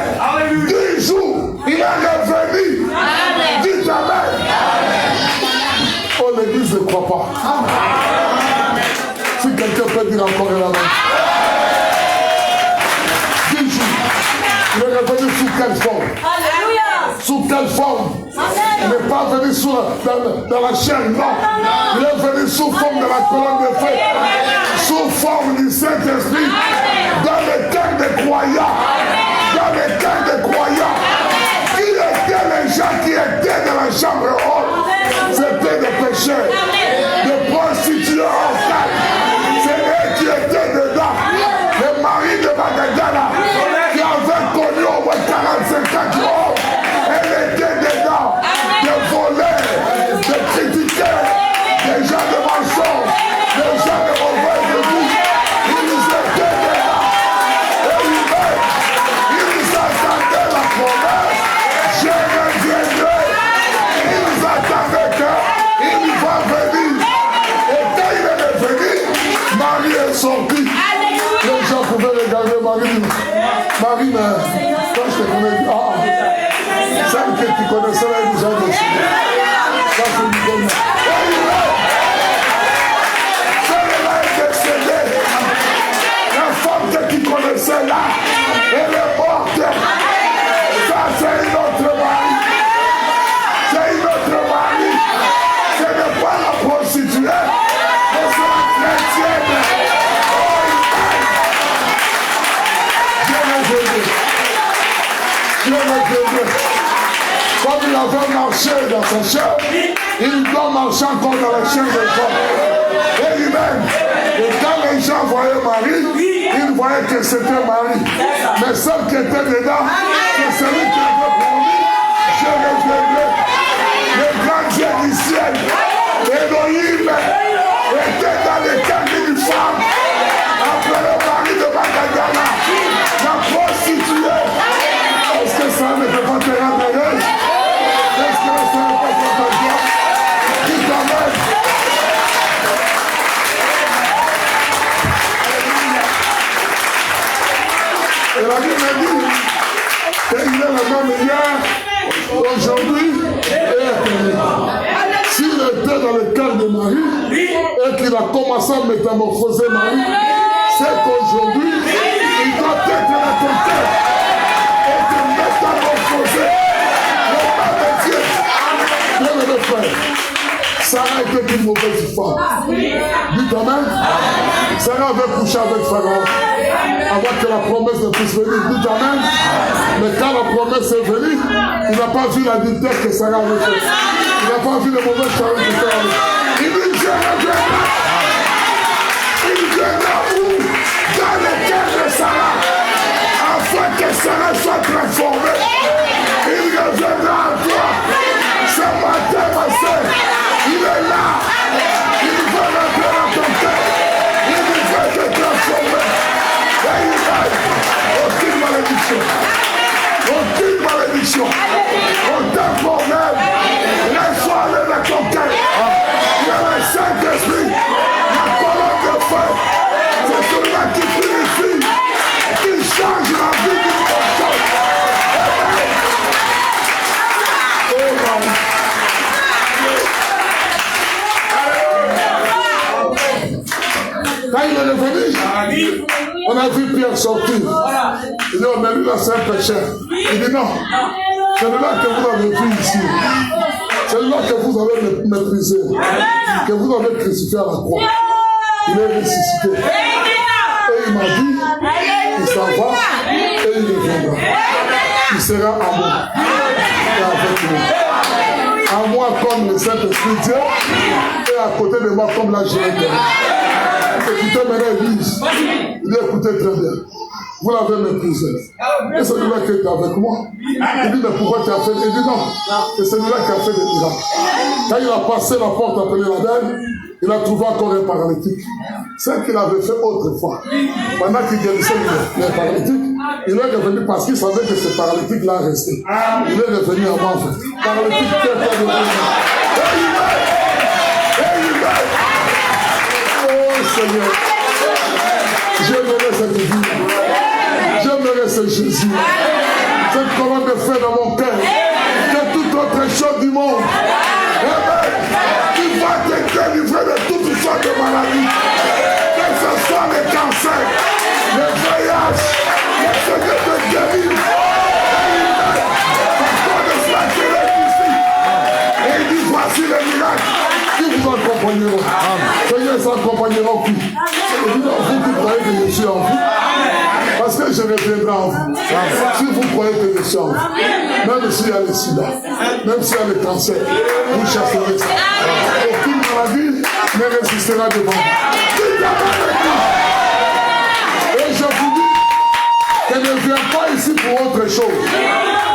10 jours, il est revenu. Dites Amen. Oh, l'Église ne croit pas. Si quelqu'un peut dire encore Amen. 10 jours. Il est revenu sous quelle forme? Alléluia. Sous quelle forme? Il n'est pas venu dans la chair, non. Il est venu sous forme de la colonne de feu. Sous forme du Saint-Esprit. Dans le cœur des croyants. Dans le cœur des croyants. Qui étaient les gens qui étaient dans la chambre haute? C'était des pécheurs, des prostituées en fait. C'est eux qui étaient dedans. Le mari de Magadala, qui avait connu au moins 45 ans du haut, elle était dedans. Des voleurs, des critiqueurs, des gens de mensonges, des gens de mauvaise vie. Ils étaient dedans. Et ils attendaient la promesse. Je reviendrai. Ils attendaient qu'il va venir. Et quand il est revenu, Marie est sortie. Les gens pouvaient regarder Marie. Marie, mais quand je te connais, celle que tu connaissais là, elle nous a décidé. Ça, c'est une bonne. Celle-là est décédée. La femme que tu connaissais là, elle est morte. Ça, c'est une autre mari. C'est une autre mari. Ce n'est pas la prostituée, mais c'est la chrétienne. Dieu me bénit. Comme il avait marché dans sa chair, il doit marcher encore dans la chair de Dieu. Et lui-même. Et quand les gens voyaient Marie, ils voyaient que c'était Marie. Mais celle qui était dedans, c'est celui qui avait promis. Je reviendrai. Le grand Dieu du ciel, Elohim, était dans les cabines d'une femme. Après le mari de Magadala, la prostituée. Est-ce que ça ne peut pas te rendre heureuse? Est-ce que ça ne peut pas te rendre heureuse? Dis Amen. Et la Bible dit qu'il est le même hier, aujourd'hui et éternellement. S'il était dans le cœur de Marie et qu'il a commencé à métamorphoser Marie, c'est qu'aujourd'hui, il doit être dans ton cœur. Métamorphosé, le pas de Dieu. Bien le frère, Sarah était une mauvaise femme. Dites Amen. Sarah avait couché avec Pharaon avant que la promesse ne puisse venir. Dites Amen. Mais quand la promesse est venue, il n'a pas vu l'adultère que Sarah avait fait. Il n'a pas vu les mauvaises choses que Sarah avait fait. Il dit Dieu reviendra. Il viendra où? Dans le cœur de Sarah. Afin que Sarah soit transformée, il reviendra Quand il est revenu, on a vu Pierre sortir. Il dit, oh, mais lui là, c'est un pécheur. Il dit, non, c'est là que vous avez pris ici. C'est là que vous avez méprisé, que vous avez crucifié à la croix. Il est ressuscité. Et il m'a dit, il s'en va et il reviendra. Il sera à moi et avec nous. À moi comme le Saint-Esprit Dieu et à côté de moi comme la Jérusalem. Écoutez maintenant, l'église. Il dit, écoutez très bien. Vous l'avez méprisé. Et c'est celui-là qui est avec moi. Il dit, mais pourquoi tu as fait? Il dit, non. C'est celui-là qui a fait des miracles. Quand il a passé la porte appelée la belle, il a trouvé encore un paralytique. C'est qu'il avait fait autrefois. Pendant qu'il guérissait les paralytiques, il est revenu parce qu'il savait que ce paralytique-là restait. Il est revenu avant. Paralytique qui est de revenu. Oh Seigneur, j'aimerais cette vie. J'aimerais ce Jésus. Cette colonne de feu dans mon cœur. Que toute autre chose du monde. Tu vas te délivrer de toutes sortes de maladies. Que ce soit le cancer, le voyage, le Seigneur te guérit. Encore de cela qui est ici. Et il dit, voici le miracle qui vous accompagneront. Seigneur s'accompagneront plus. Il dit, vous qui croyez que je suis en vous. Parce que je reviendrai en vous. Si vous croyez que je suis en vous, même s'il y a le sida, même s'il y a le cancer, vous chasserez ça. Aucune maladie ne résistera devant vous. Et je vous dis que ne viens pas ici pour autre chose.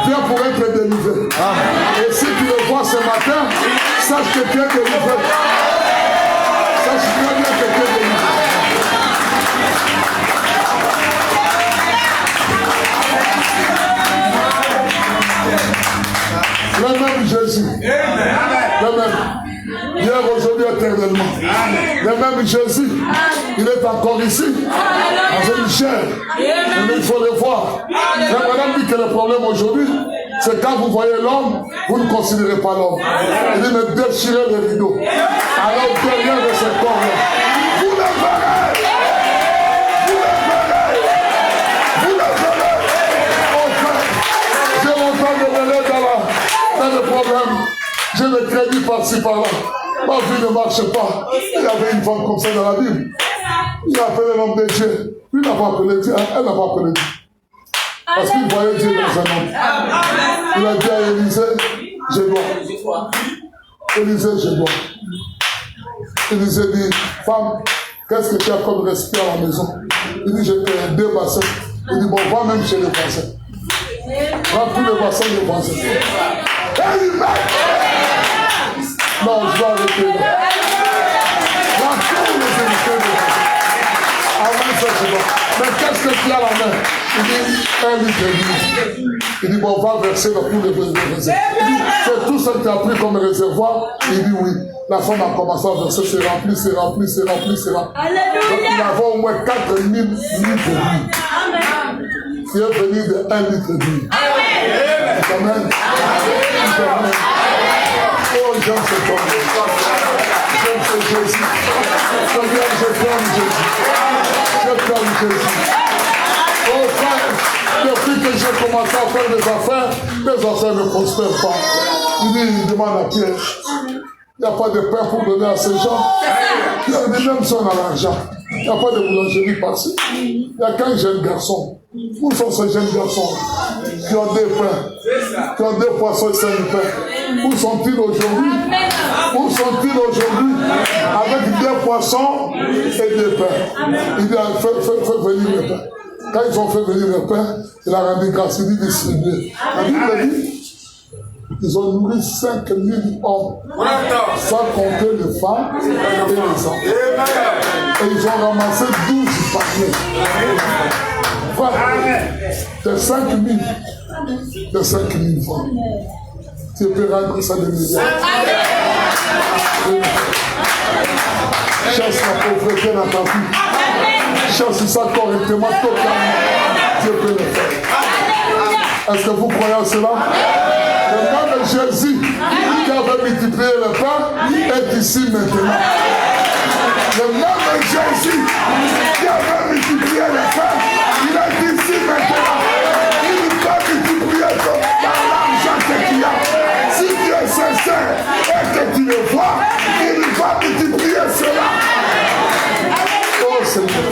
Viens pour être délivré. Et si tu le vois ce matin, sache que tu es délivré. Sache très bien que tu es délivré. Le même Jésus, le même, hier, aujourd'hui, éternellement. Le même Jésus, il est encore ici, dans une chair. Mais il faut le voir. Mais madame dit que le problème aujourd'hui, c'est quand vous voyez l'homme, vous ne considérez pas l'homme. Il dit, mais déchirez les rideaux. Alors derrière de ce corps-là, vous le verrez. Vous le verrez. Vous le verrez. Enfin, j'ai longtemps demeuré dans le problème. J'ai le crédit par-ci par-là. Ma vie ne marche pas. Il y avait une femme comme ça dans la Bible. Il a appelé l'homme de Dieu. Lui n'a pas appelé Dieu. Elle n'a pas appelé Dieu. Parce qu'il voyait Dieu dans un homme. Il a dit à Élisée, je dois. Élisée, je dois. Élisée dit, femme, qu'est-ce que tu as comme respect à la maison? Il dit, j'ai fait 2 bassins. Il dit, bon, va même chez les bassins. Va tous les bassins des bassins. Et il met. Non, je dois arrêter là. Là, tous les invités de bassins. Amen, ça c'est bon. Mais qu'est-ce que tu as à la main? Il dit, 1 litre d'huile. Il dit, bon, on va verser dans tous les réservoirs. Il dit, c'est tout ce que tu as pris comme réservoir? Il dit, oui. La femme a commencé à verser, c'est rempli, c'est rempli, c'est rempli, c'est rempli. Donc, il y avait au moins 4000 litres d'huile. Qui est venu de 1 litre d'huile. Amen. Amen. Oh, j'aime ce homme. J'aime ce Jésus. Je t'aime Jésus. Je t'aime Jésus. Oh frère, depuis que j'ai commencé à faire des affaires ne prospèrent pas. Il demande à Pierre, il n'y a pas de pain pour donner à ces gens. Il dit même si on a l'argent, il n'y a pas de boulangerie par-ci. Il n'y a qu'un jeune garçon. Où sont ces jeunes garçons qui ont 2 pains, qui ont 2 poissons et 5 pains? Où sont-ils aujourd'hui? Où sont-ils aujourd'hui avec 2 poissons et 2 pains? Il dit, fais venir le pain. Quand ils ont fait venir le pain, il a rendu grâce, il dit distribuer. La Bible dit, ils ont nourri 5000 hommes, sans compter les femmes et les enfants. Et ils ont ramassé 12 paniers. Voilà. De 5000 femmes. Tu peux rendre ça de milliards. Chasse la pauvreté dans ta vie. Chasse ça correctement, totalement. Dieu peut le faire. Est-ce que vous croyez à cela? Le nom de Jésus qui avait multiplié le pain est ici maintenant. Le nom de c'est Jésus qui avait multiplié les femmes. Il a dit si maintenant, il ne peut multiplier dans l'argent que tu as. Si tu es sincère et que tu le vois, il va multiplier cela. Oh Seigneur,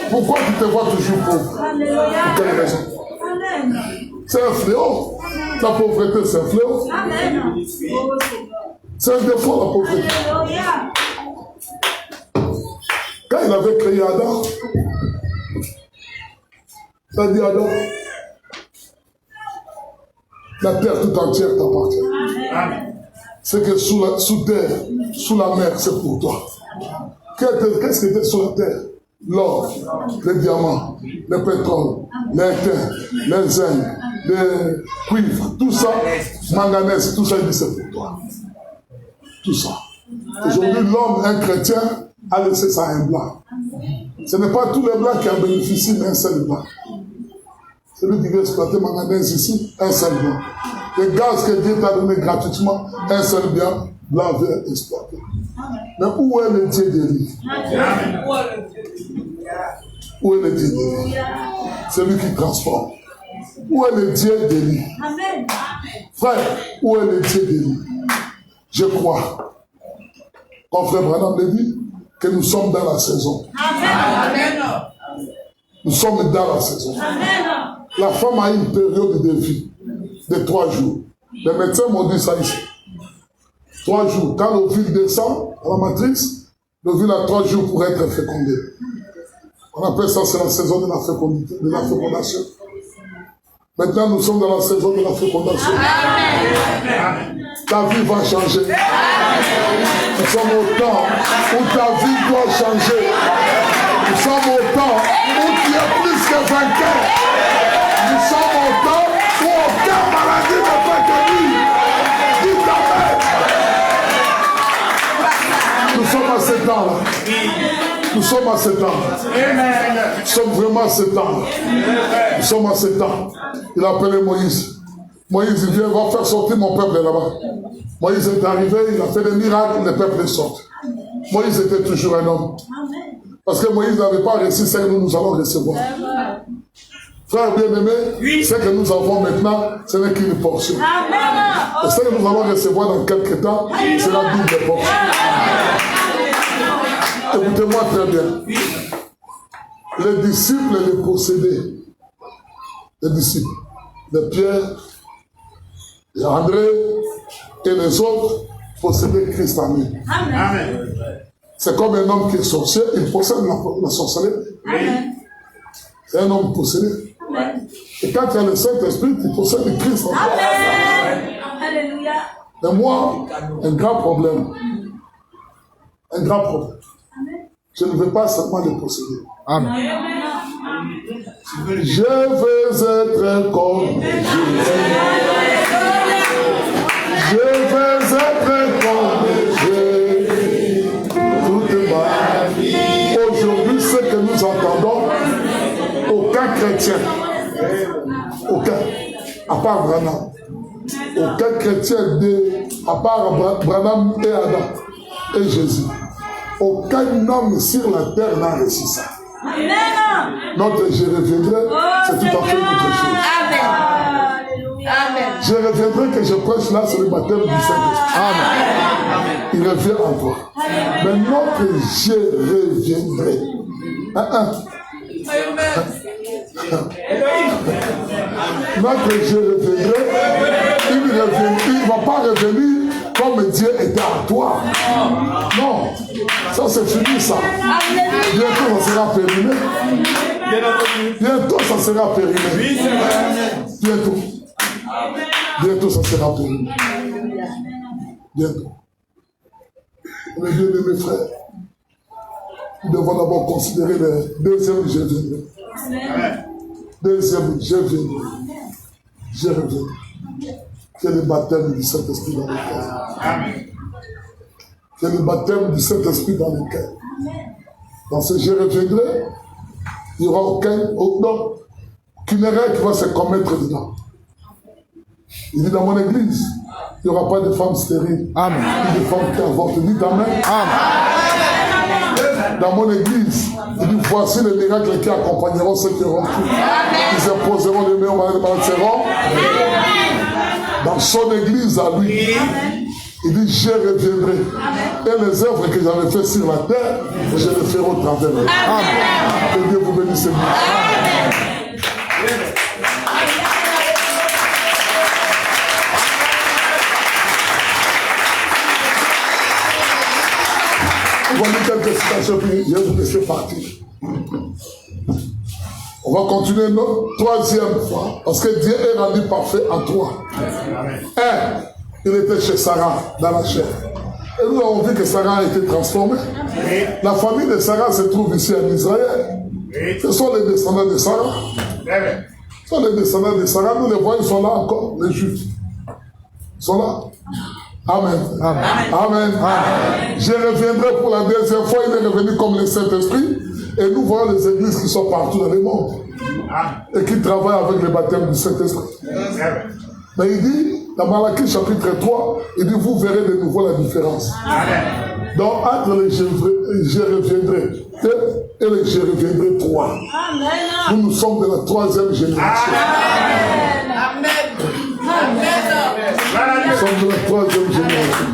pourquoi tu te vois toujours pauvre? Pour quelle raison? C'est un fléau. La pauvreté, c'est un fléau. C'est un défaut, la pauvreté. Quand il avait créé Adam, il a dit Adam, la terre tout entière t'appartient. C'est que sous terre, sous la mer, c'est pour toi. Qu'est-ce qui était sur la terre? L'or, les diamants, le pétrole, les terres, les zinc, les cuivres, tout ça, manganèse, tout ça, il dit c'est pour toi. Tout ça. Aujourd'hui, l'homme, un chrétien, a laissé ça à un blanc. Ce n'est pas tous les blancs qui en bénéficient d'un seul blanc. Celui qui veut exploiter manganèse ici, un seul blanc. Le gaz que Dieu t'a donné gratuitement, un seul blanc veut exploiter. Mais où est le Dieu d'Élie? Où est le Dieu d'Élie? C'est lui qui transforme. Où est le Dieu d'Élie? Frère, où est le Dieu d'Élie? Je crois, comme frère Branham le dit, que nous sommes dans la saison. Amen. Nous sommes dans la saison. Amen. La femme a une période de vie de 3 jours. Les médecins m'ont dit ça ici. 3 jours. Quand l'ovule descend à la matrice, l'ovule a 3 jours pour être fécondé. On appelle ça, c'est la saison de la fécondité, de la fécondation. Maintenant, nous sommes dans la saison de la fécondation. Ta vie va changer. Nous sommes au temps où ta vie doit changer. Nous sommes au temps où tu es plus que vainqueur. Nous sommes au temps où aucune maladie ne peut tenir. Dis Amen. Nous sommes à ce temps-là. Nous sommes à ce temps. Nous sommes vraiment à ce temps. Nous sommes à ce temps. Il a appelé Moïse. Moïse, il vient, va faire sortir mon peuple là-bas. Moïse est arrivé, il a fait des miracles, le peuple est sorti. Moïse était toujours un homme. Parce que Moïse n'avait pas reçu ce que nous allons recevoir. Frère bien-aimé, ce que nous avons maintenant, ce n'est qu'une portion. Et ce que nous allons recevoir dans quelques temps, c'est la double portion. Écoutez-moi très bien. Les disciples les possédaient. Les disciples de Pierre, et André et les autres possédaient Christ en eux. Amen. C'est comme un homme qui est sorcier, il possède la sorcellerie. C'est un homme possédé. Amen. Et quand il y a le Saint-Esprit, il possède Christ en toi. Alléluia. Mais moi, un grand problème. Un grand problème. Je ne veux pas seulement le posséder. Amen. Je veux être comme Jésus. Je veux être comme Jésus. Toute ma vie. Aujourd'hui, ce que nous entendons, aucun chrétien, aucun, à part Branham, aucun chrétien, à part Branham et Adam et Jésus, aucun homme sur la terre n'a reçu ça. Notre je reviendrai, c'est tout à fait autre chose. Amen. Je reviendrai que je prêche là, c'est le baptême du Saint-Esprit. Amen. Il revient en toi. Mais notre je reviendrai. Notre je reviendrai, il ne va pas revenir comme Dieu était à toi. Non, ça c'est fini ça. Bientôt ça sera périmé. Bientôt ça sera périmé. Bientôt. Bientôt ça sera périmé. Bientôt. Mes bien-aimés frères, nous devons d'abord considérer le deuxième je viendrai. Deuxième je viendrai. Je reviendrai. C'est le baptême du Saint-Esprit dans le cœur. C'est le baptême du Saint-Esprit dans le cœur. Dans ce je reviendrai, il n'y aura aucune erreur qui va se commettre dedans. Il dit dans mon église, il n'y aura pas de femmes stériles. Amen. Ni de femmes qui avortent. Dites Amen. Amen. dans mon église, il dit, voici les miracles qui accompagneront ceux qui auront cru. Ils imposeront les meilleurs malades seront. Dans son église à lui, il dit, je reviendrai. Et les œuvres que j'avais faites sur la terre, je les ferai au travers de vous. Que Dieu vous bénisse. Voici quelques citations, puis je vais vous laisser partir. On va continuer notre troisième fois, parce que Dieu est rendu parfait en toi. Il était chez Sarah, dans la chair. Et nous avons vu que Sarah a été transformée. La famille de Sarah se trouve ici en Israël. Ce sont les descendants de Sarah. Ce sont les descendants de Sarah. Nous les voyons, ils sont là encore, les Juifs. Ils sont là. Amen. Amen. Amen. Amen. Je reviendrai pour la deuxième fois. Il est revenu comme le Saint-Esprit. Et nous voyons les églises qui sont partout dans le monde. Et qui travaillent avec le baptême du Saint-Esprit. Mais il dit, dans Malachie chapitre 3, il dit, vous verrez de nouveau la différence. Amen. Donc, entre les je reviendrai et les je reviendrai 3. Amen. Nous sommes de la troisième génération. Amen. Amen. Nous sommes de la troisième génération.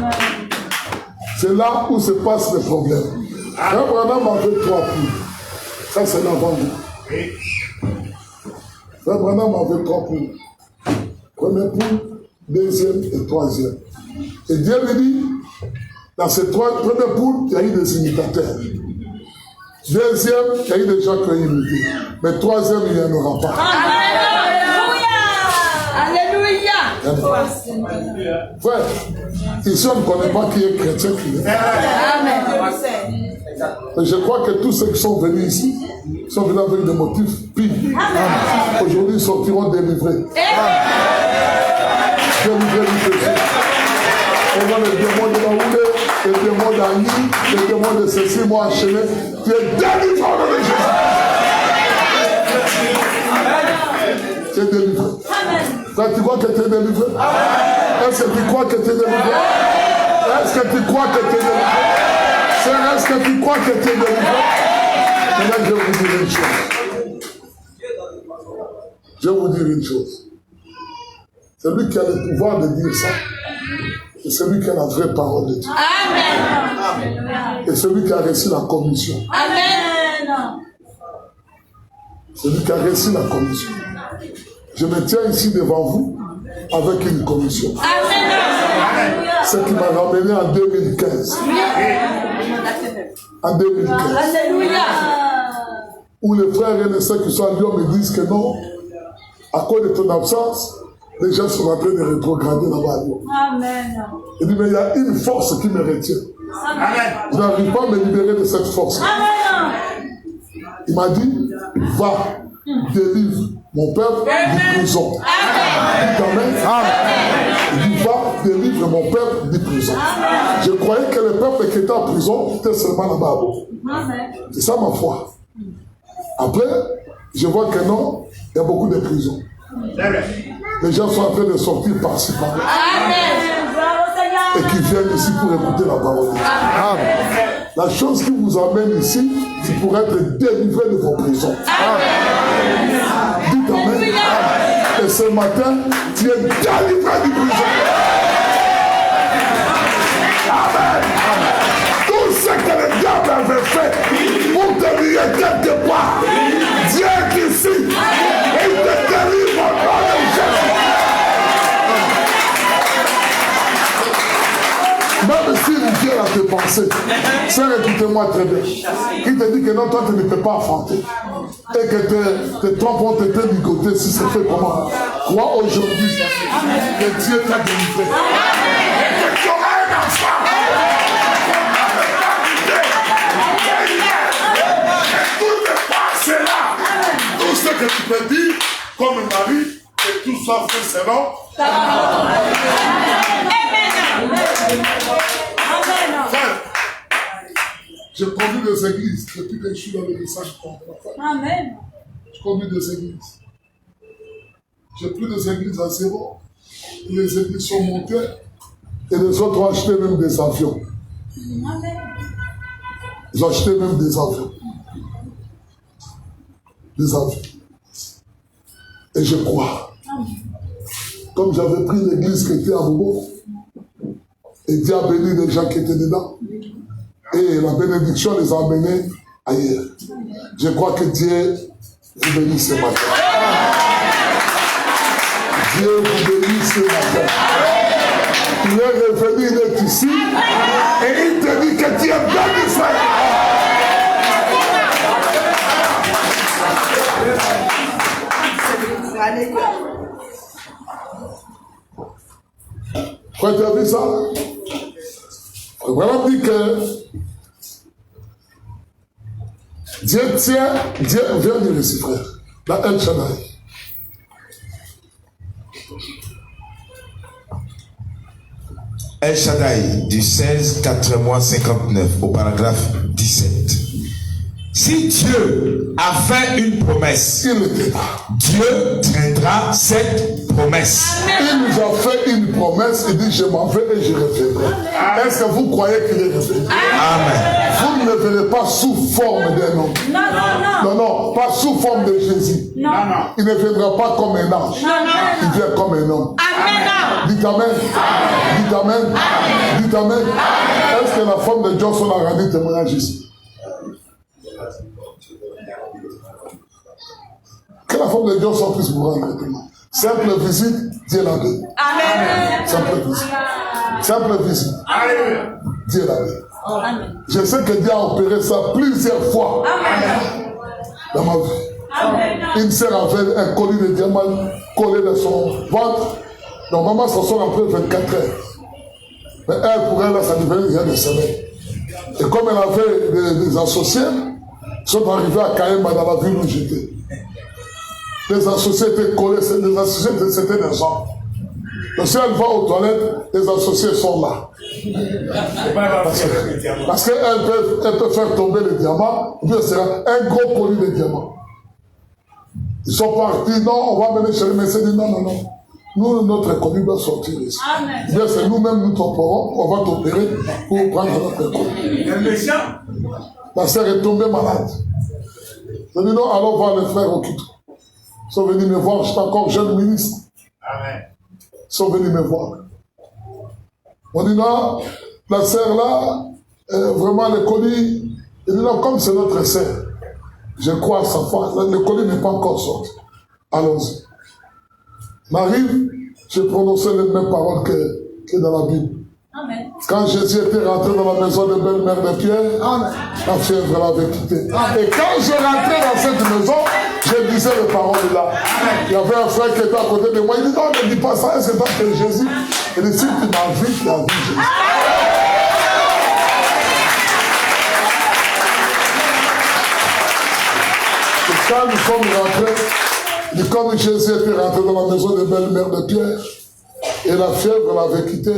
C'est là où se passent les problèmes. Frère Branham avait 3 poules. Ça, c'est l'avant-goût. Frère Branham avait 3 poules. Première poule, deuxième et troisième. Et Dieu lui dit, dans ces 3 premières poules, il y a eu des imitateurs. Deuxième, il y a eu des gens qui ont imité. Mais troisième, il n'y en aura pas. Alléluia! Frère, ici on ne connaît pas qui est chrétien, qui est. Amen. Mais je crois que tous ceux qui sont venus ici sont venus avec des motifs pires. Aujourd'hui, ils sortiront délivrés. Délivrés du péché. On voit les démons de la houlée, les démons d'Annie, les démons de ceci, moi enchaîné. Tu es délivré au nom de Jésus. Tu es délivré. Quand tu vois que tu es délivré, est-ce que tu crois que tu es délivré? Est-ce que tu crois que tu es délivré? Est-ce que tu crois que tu es délivré? Maintenant, je vais vous dire une chose. Je vais vous dire une chose. Celui qui a le pouvoir de dire ça, c'est celui qui a la vraie parole de Dieu. Amen. Et celui qui a reçu la commission. Amen. Celui qui a reçu la commission. Je me tiens ici devant vous avec une commission. Amen. Ce qui m'a ramené en 2015. En 2015. Alléluia. Où les frères et les sœurs qui sont à Lyon me disent que non, à cause de ton absence, les gens sont en train de rétrograder là-bas à Lyon. Amen. Il dit, mais il y a une force qui me retient. Amen. Je n'arrive pas à me libérer de cette force. Amen. Il m'a dit, va, délivre mon peuple de prison. Amen. Il dit, va, délivre mon peuple de prison. Amen. Je croyais que le peuple qui était en prison était seulement là-bas. C'est ça ma foi. Après, je vois que non, il y a beaucoup de prisons. Les gens sont en train de sortir par-ci par-là. Et qui viennent ici pour écouter la parole. Amen. La chose qui vous amène ici, c'est pour être délivré de vos prisons. Amen. Dites Amen. Amen. Et ce matin, tu es délivré de prison. Amen. Tout ce que le diable avait fait pour te lier quelque part, Dieu est ici. Et il te délivre au nom de Jésus. Même s'il vient à tes pensées, sœur, écoutez-moi très bien. Il te dit que non, toi tu ne peux pas affronter. Et que tes trompes ont été ligotées, si c'est fait comment? Crois aujourd'hui que Dieu t'a délivré. Et que tu auras un enfant. Et tout ne passe là. Tout ce que tu peux dire, comme Marie, que tout soit fait selon ta parole. Je conduis des églises depuis que je suis dans le message pour Amen. Je conduis des églises. J'ai pris des églises à zéro. Les églises sont montées et les autres ont acheté même des avions. Amen. Ils ont acheté même des avions. Des avions. Et je crois, comme j'avais pris l'église qui était à Bobo, et Dieu a béni les gens qui étaient dedans, et la bénédiction les a amenés ailleurs. Je crois que Dieu vous bénit ce matin. Dieu vous bénit ce matin. Il est revenu, il est ici, et il te dit que tu es béni, frère. Frère, tu as vu ça? Vraiment dit que Dieu tient, Dieu vient de ici, frère, la El Shaddai. El Shaddai, du 16, 4 mois 59, au paragraphe 17. Si Dieu a fait une promesse, Dieu tiendra cette promesse. Il nous a fait une promesse, il dit je m'en vais et je reviendrai. Est-ce que vous croyez qu'il est revenu? Amen. Vous ne le verrez pas sous forme d'un homme. Non, pas sous forme de Jésus. Non. Il ne viendra pas comme un ange. Il vient comme un homme. Dites amen. Dites amen. Dites amen. Est-ce que la femme de Johnson a rendu témoignage ici? Que la femme de Johnson puisse vous rendre témoignage. Simple visite, Dieu l'a dit. Amen. Simple visite. Simple visite. Dieu l'a dit. Amen. Je sais que Dieu a opéré ça plusieurs fois dans ma vie. Amen. Une sœur avait un collier de diamants collé dans son ventre. Normalement, ça sort après 24 heures. Mais elle, pour elle, là, ça devenait rien de semaine. Et comme elle avait des associés, ils sont arrivés à Kaïma, dans la ville où j'étais. Les associés étaient collés, les associés, c'était des gens. Donc si elle va aux toilettes, les associés sont là. Parce qu'elle peut faire tomber les diamants, et puis ce sera un gros collier de diamants. Ils sont partis, non, on va venir chez le médecin, dit non. Nous, notre collier doit sortir ici. Bien, c'est nous-mêmes, nous t'opérons, on va t'opérer pour prendre notre collier. La sœur est tombée malade. Je dis non, alors voir les frères au Quito. Ils sont venus me voir, je suis encore jeune ministre. Amen. Ils sont venus me voir. On dit non, la sœur là, vraiment le colis, il dit non, comme c'est notre sœur, je crois à sa foi, le colis n'est pas encore sorti. Allons-y. M'arrive, j'ai prononcé les mêmes paroles que dans la Bible. Amen. Quand Jésus était rentré dans la maison de belle-mère de Pierre, la fièvre l'avait quitté. Et quand je rentrais dans cette maison, je disais les paroles là. Il y avait un frère qui était à côté de moi. Il dit non, ne dis pas ça, est-ce que c'est Jésus? Il dit si tu m'as vu, tu as vu Jésus. Et quand nous sommes rentrés, comme Jésus était rentré dans la maison de belle-mère de Pierre, et la fièvre l'avait quitté,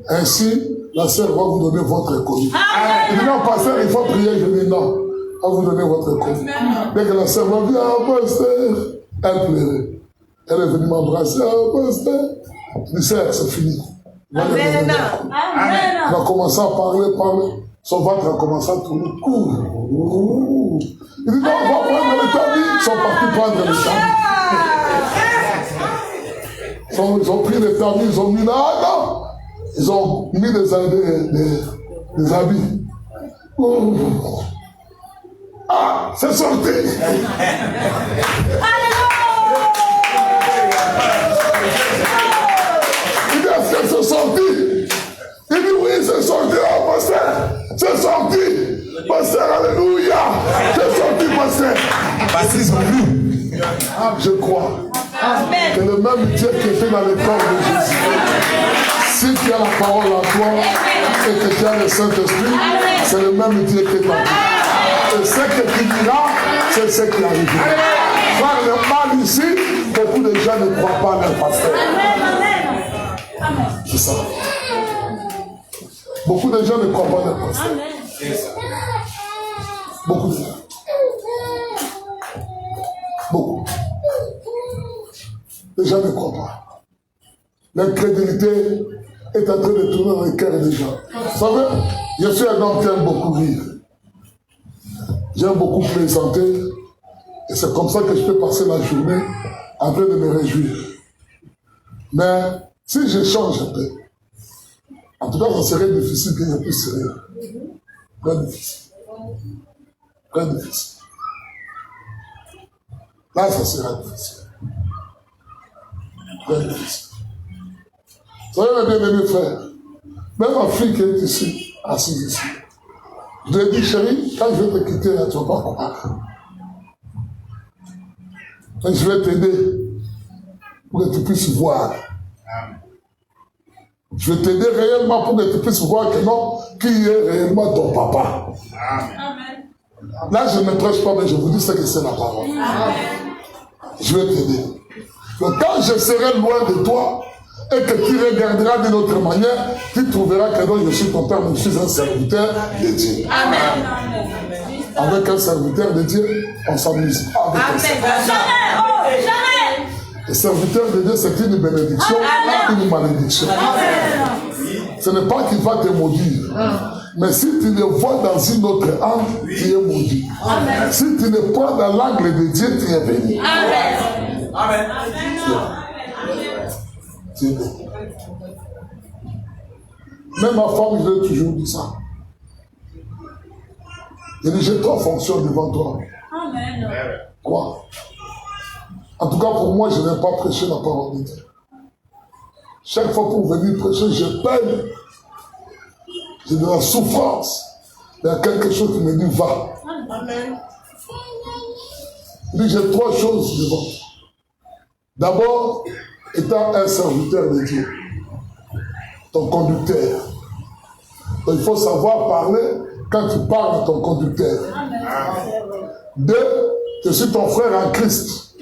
ainsi la sœur va vous donner votre colis. Il dit non, pasteur, il faut prier. Je dis non, on va vous donner votre colis. Dès que la sœur m'a dit, ah, pasteur, elle pleurait. Elle est venue m'embrasser, ah, pasteur. Je dis, sœur, c'est fini. Amen. Elle a commencé à parler. Son ventre a commencé à tourner. Il dit non, on va prendre le tamis. Ils sont partis prendre le tamis. Ils ont pris les tamis, ils ont mis là, non. Ils ont mis des habits. Ah, c'est sorti. Il dit, est-ce que c'est sorti? Il dit, oui, c'est sorti, oh, pasteur. C'est sorti. Pasteur, alléluia. C'est sorti, pasteur. Parce qu'ils ont vu. Je crois que le même Dieu qui était dans le corps de Jésus, si tu as la parole en toi et que tu as le Saint-Esprit, c'est le même Dieu qui est en toi. Et ce que tu diras, c'est ce qui arrivera. Voir le mal ici, beaucoup de gens ne croient pas à leur pasteur. C'est ça. Beaucoup de gens ne croient pas à leur pasteur. Beaucoup de gens. Beaucoup. Les gens ne croient pas. L'incrédulité est en train de tourner dans les cœurs des gens. Vous savez, je suis un homme qui aime beaucoup rire. J'aime beaucoup plaisanter. Et c'est comme ça que je peux passer la journée en train de me réjouir. Mais si je change un peu, en tout cas, ça serait difficile que je puisse rire. Très difficile. Très difficile. Là, ça sera difficile. Très difficile. Vous savez, mes bien-aimés frères, même ma fille qui est ici, assise ici, je lui ai dit, chérie, quand je vais te quitter, là, tu ne vas pas croire. Et je vais t'aider pour que tu puisses voir. Je vais t'aider réellement pour que tu puisses voir que non, qui est réellement ton papa. Amen. Là, je ne me prêche pas, mais je vous dis ce que c'est la parole. Amen. Je vais t'aider. Donc, quand je serai loin de toi et que tu regarderas d'une autre manière, tu trouveras que non, je suis ton père, mais je suis un serviteur de Dieu. Amen. Avec un serviteur de Dieu, on s'amuse pas avec un serviteur. Jamais, oh, jamais. Le serviteur de Dieu, c'est une bénédiction, une malédiction. Ce n'est pas qu'il va te maudire. Mais si tu le vois dans une autre angle, tu es maudit. Amen. Si tu le prends dans l'angle de Dieu, tu es béni. Amen. Amen. Tu es béni. Même ma femme, je lui ai toujours dit ça. Je dis, j'ai 3 fonctions devant toi. Amen. Quoi? En tout cas, pour moi, je n'aime pas prêcher la parole de Dieu. Chaque fois pour venir prêcher, je peine. J'ai de la souffrance. Il y a quelque chose qui me dit, va. Amen. Il dit, j'ai 3 choses devant. D'abord, étant un serviteur de Dieu, ton conducteur. Donc, il faut savoir parler quand tu parles à ton conducteur. Amen. 2, je suis ton frère en Christ.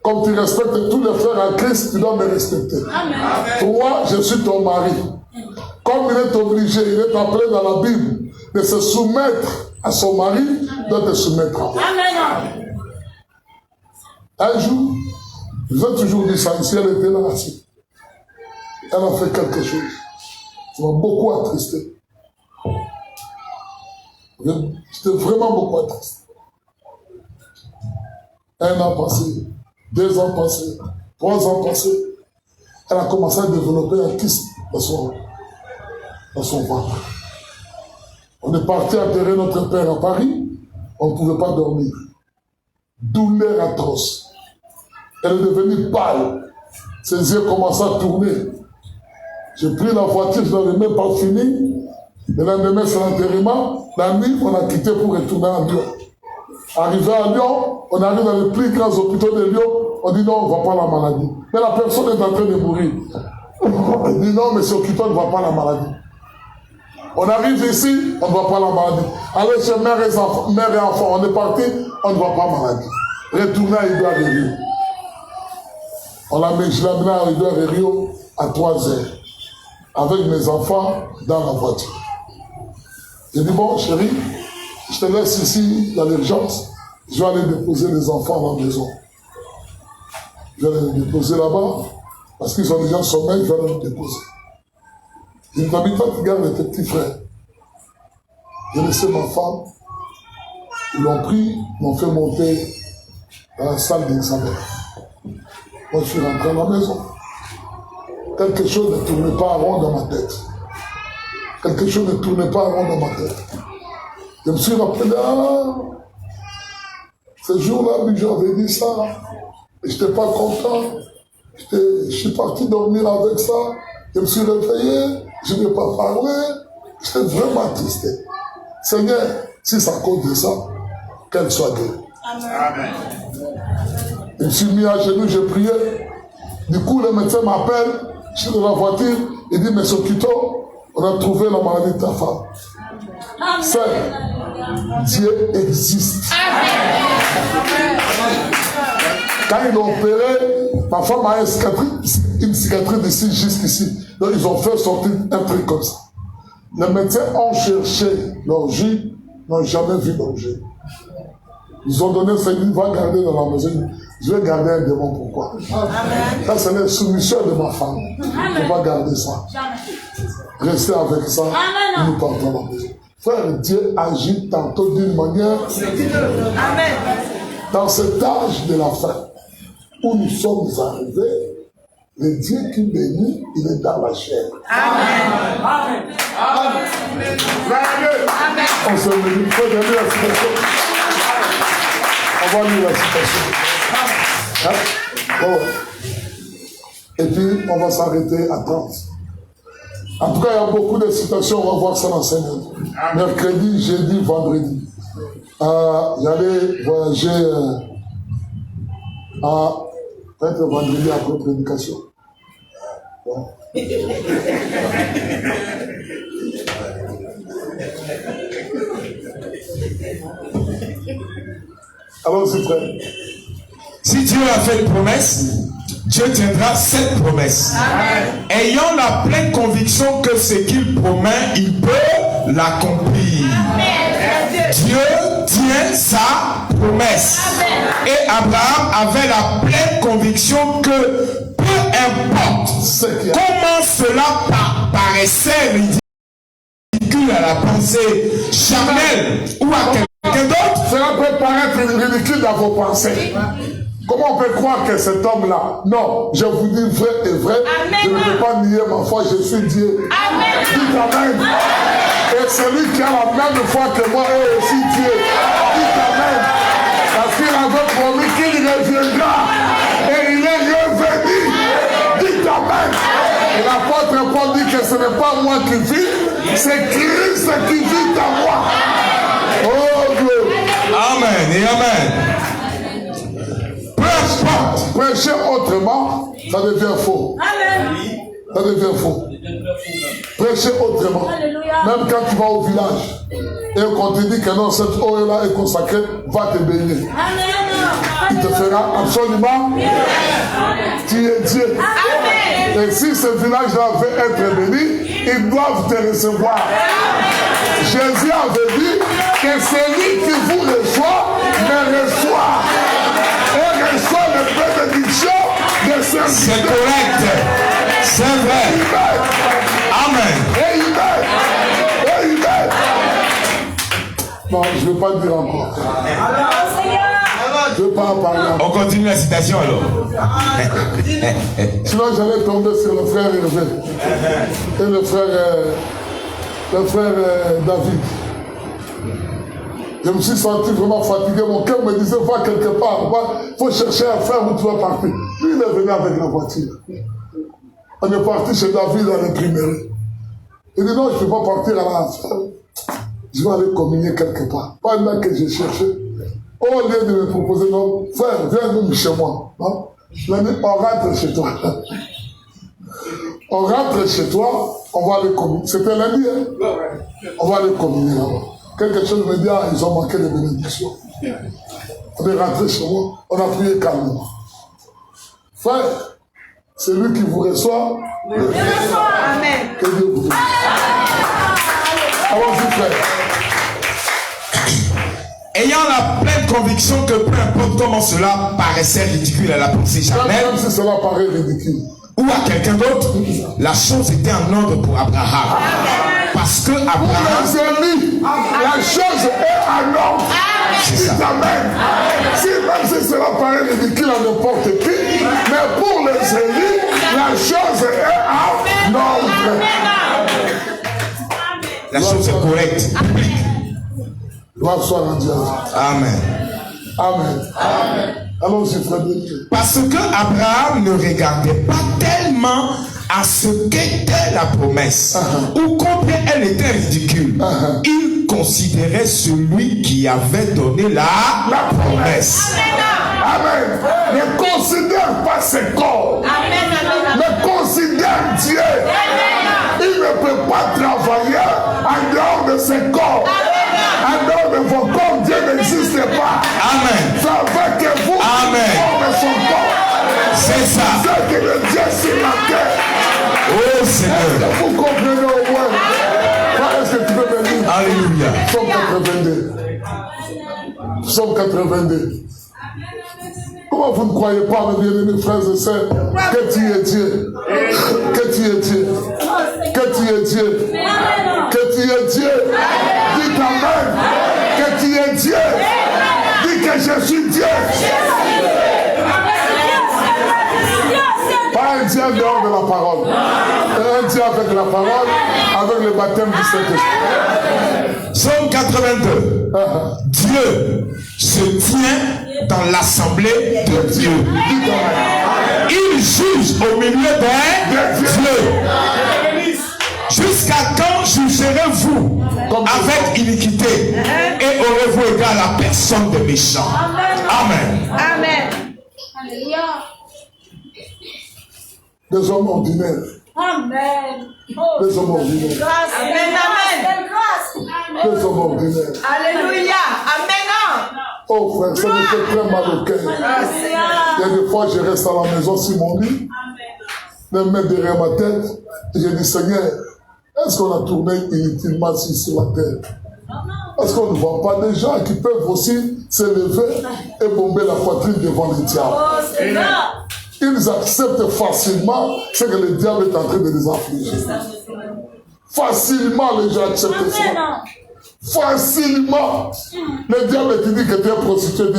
Comme tu respectes tous les frères en Christ, tu dois me respecter. Amen. 3, je suis ton mari. Comme il est obligé, il est appelé dans la Bible de se soumettre à son mari, il doit te soumettre à moi. Amen. Un jour, je vous ai toujours dit ça, ici elle était là assise. Elle a fait quelque chose. Ça m'a beaucoup attristé. J'étais vraiment beaucoup attristé. 1 an passé, 2 ans passés, 3 ans passés. Elle a commencé à développer un kyste dans son ventre. On est parti enterrer notre père à Paris. On ne pouvait pas dormir. Douleur atroce. Elle est devenue pâle. Ses yeux commençaient à tourner. J'ai pris la voiture, je n'avais même pas fini. Le lendemain, c'est l'enterrement. La nuit, on a quitté pour retourner à Lyon. Arrivé à Lyon, on arrive dans les plus grands hôpitaux de Lyon. On dit non, on ne voit pas la maladie. Mais la personne est en train de mourir. On dit non, mais ce hôpital ne voit pas la maladie. On arrive ici, on ne voit pas la maladie. Allez chez mère et enfant, on est parti, on ne voit pas la maladie. Retourner à Edouard et Rio. On l'a mis, je l'ai amené à Edouard et Rio à 3 heures. Avec mes enfants dans la voiture. J'ai dit, bon, chérie, je te laisse ici dans l'urgence. Je vais aller déposer les enfants à la maison. Je vais les déposer là-bas. Parce qu'ils ont déjà sommeil, je vais les déposer. Je ne t'habite pas, tu gardes tes petits frères. J'ai laissé ma femme. Ils l'ont pris, ils m'ont fait monter dans la salle d'examen. Moi, je suis rentré à la maison. Quelque chose ne tournait pas rond dans ma tête. Quelque chose ne tournait pas rond dans ma tête. Je me suis rappelé, ce jour-là, Bijou avait dit ça. Et je n'étais pas content. Je suis parti dormir avec ça. Je me suis réveillé. Je n'ai pas parlé. J'étais vraiment attristé. Seigneur, si c'est à cause de ça, qu'elle soit Dieu. Amen. Je me suis mis à genoux, j'ai prié. Du coup, le médecin m'appelle. Je suis dans la voiture. Il dit, mais Sokito, on a trouvé la maladie de ta femme. C'est Dieu existe. Quand ils l'ont opéré, ma femme a une cicatrice d'ici jusqu'ici. Donc ils ont fait sortir un truc comme ça. Les médecins ont cherché l'orgie, n'ont jamais vu l'orgie. Ils ont donné ça, ils vont garder dans la maison. Je vais garder un démon, pourquoi? Ça, c'est la soumission de ma femme. Je vais garder ça. Restez avec ça, nous partons à la maison. Frère, Dieu agit tantôt d'une manière. Amen. Dans cet âge de la fin, où nous sommes arrivés, le Dieu qui bénit, il est dans la chair. Amen. Amen. Amen. On se met une fois de lire la citation. On va lire la citation. Hein? Oh. Et puis, on va s'arrêter à 30. En tout cas, il y a beaucoup de citations, on va voir ça dans 5 minutes. Mercredi, jeudi, vendredi. J'allais voyager peut-être vendredi après prédication. Ouais. Alors, c'est vrai. Si Dieu a fait une promesse, Dieu tiendra cette promesse. Amen. Ayant la pleine conviction que ce qu'il promet, il peut l'accomplir. Amen. Dieu tient sa promesse. Amen. Et Abraham avait la pleine conviction que peu importe comment cela paraissait ridicule à la pensée charnelle ou à quelqu'un d'autre, cela peut paraître ridicule dans vos pensées. Comment on peut croire que cet homme-là? Non, je vous dis vrai et vrai. Amen. Je ne peux pas nier ma foi, je suis Dieu. Amen. Dites Amen. Et celui qui a la même foi que moi est aussi Dieu. Dites Amen. Parce qu'il avait promis qu'il reviendra. Et il est revenu. Dites Amen. Et l'apôtre Paul dit que ce n'est pas moi qui vis, c'est Christ qui vit en moi. Oh Dieu. Amen et Amen. Prêcher autrement, ça devient faux. Amen. Ça devient faux. Prêcher autrement. Alléluia. Même quand tu vas au village et qu'on te dit que non, cette eau-là est consacrée, va te baigner. Amen. Il te fera absolument. Amen. Tu es Dieu. Amen. Et si ce village-là veut être béni, ils doivent te recevoir. Jésus avait dit que celui qui vous reçoit, me reçoit. Et reçoit les bénédictions de ce. C'est correct. C'est vrai. Amen. Et il m'aide. Et il m'aide. Non, je ne vais pas le dire encore. Je ne vais pas en parler. On continue la citation alors. Sinon, j'allais tomber sur le frère Hervé. Et le frère David. Je me suis senti vraiment fatigué. Mon cœur me disait, va quelque part. Il faut chercher un frère où tu vas partir. Lui, il est venu avec la voiture. On est parti chez David à l'imprimerie. Il dit, non, je ne peux pas partir à la fin. Je vais aller communier quelque part. Pendant que j'ai cherché, au lieu de me proposer, non, frère, viens nous chez moi. Non? Je lui ai dit, on rentre chez toi. On rentre chez toi, on va aller communier. C'était lundi, hein? On va aller communier là-bas. Quelque chose me dit, ah, ils ont manqué de bénédiction. On est rentré chez moi, on a prié calmement. Frère, c'est lui qui vous reçoit. Amen. Que Dieu vous bénisse. Allons-y, frère. Ayant la pleine conviction que peu importe comment cela paraissait ridicule à la pensée charnelle, même si cela paraît ridicule, ou à quelqu'un d'autre, la chose était en ordre pour Abraham. Parce que Abraham, la chose est en ordre. C'est Amen. Si même si cela paraît ridicule à n'importe qui, mais pour les élus, la chose est en ordre. La chose est correcte. Gloire soit rendue à Dieu. Amen. Amen. Amen. Allons-y, frère. Parce que Abraham ne regardait pas tellement à ce qu'était la promesse ou combien elle était ridicule. Il considérait celui qui avait donné la promesse. Amen. Ne considère pas ses corps. Ne considère Dieu. Il ne peut pas travailler en dehors de ses corps. En dehors de vos corps, Dieu n'existe pas. Amen. Ça veut que vous, Amen. son corps. C'est ça. C'est que le Dieu sur la terre. Oh Seigneur. Est-ce que vous comprenez au moins? Est-ce que tu peux me lire? Alléluia. Psaume 82. Psaume 82. Comment vous ne croyez pas, mes bien-aimés frères et sœurs, que tu es Dieu? Que tu es Dieu? Que tu es Dieu? Que tu es Dieu? Dieu. Dis que je suis Dieu. Pas un Dieu en dehors de la parole. Un Dieu avec la parole, avec le baptême du Saint-Esprit. Psaume 82. Dieu se tient dans l'assemblée de Dieu. Il juge au milieu des dieux. Jusqu'à quand jugerez-vous avec iniquité et aurez-vous égard à la personne des méchants? Amen. Amen. Des hommes ordinaires. Amen. Des hommes ordinaires. Amen. Amen. Des hommes ordinaires. Alléluia. Amen. Oh frère, ça me fait très mal au cœur. Il y a des fois, je reste à la maison sur mon lit, je me mets derrière ma tête, et je dis Seigneur, est-ce qu'on a tourné inutilement sur la terre? Est-ce qu'on ne voit pas des gens qui peuvent aussi se lever et bomber la poitrine devant le diable? Ils acceptent facilement ce que le diable est en train de les affliger. Facilement, les gens acceptent ça. Facilement. Le diable te dit que tu es prostituée,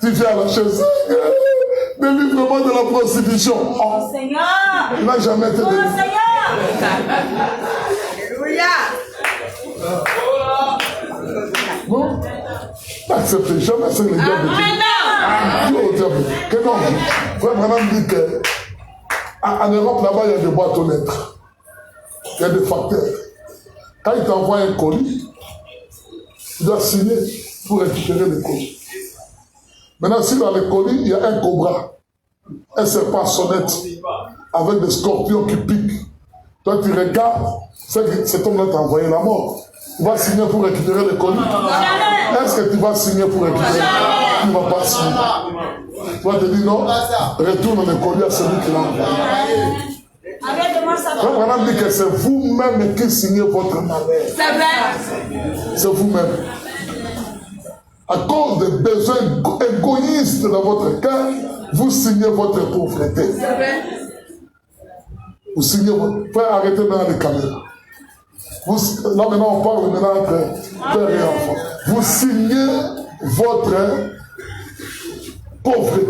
tu viens à la chaise. Délivre-moi de la prostitution. Oh. Il n'a jamais été délivré. Non? N'acceptez jamais ce que le diable dit. Dis au diable que non. Frère Branham dit que en Europe, là-bas, il y a des boîtes aux lettres. Il y a des facteurs. Quand il t'envoie un colis, tu dois signer pour récupérer le colis. Maintenant, si dans le colis, il y a un cobra, un serpent sonnette, avec des scorpions qui piquent, toi tu regardes, cet homme-là t'a envoyé la mort. Tu vas signer pour récupérer le colis. Est-ce que tu vas signer pour récupérer? Tu ne vas pas signer. Tu vas te dire non, retourne le colis à celui qui l'a envoyé. Donc, on a dit que c'est vous-même qui signez votre malheur. C'est vous-même. À cause des besoins égoïstes dans votre cœur, vous signez votre pauvreté. Vous signez votre... Frère, arrêtez maintenant les caméras. Là maintenant, on parle maintenant entre père et enfant. Vous signez votre pauvreté.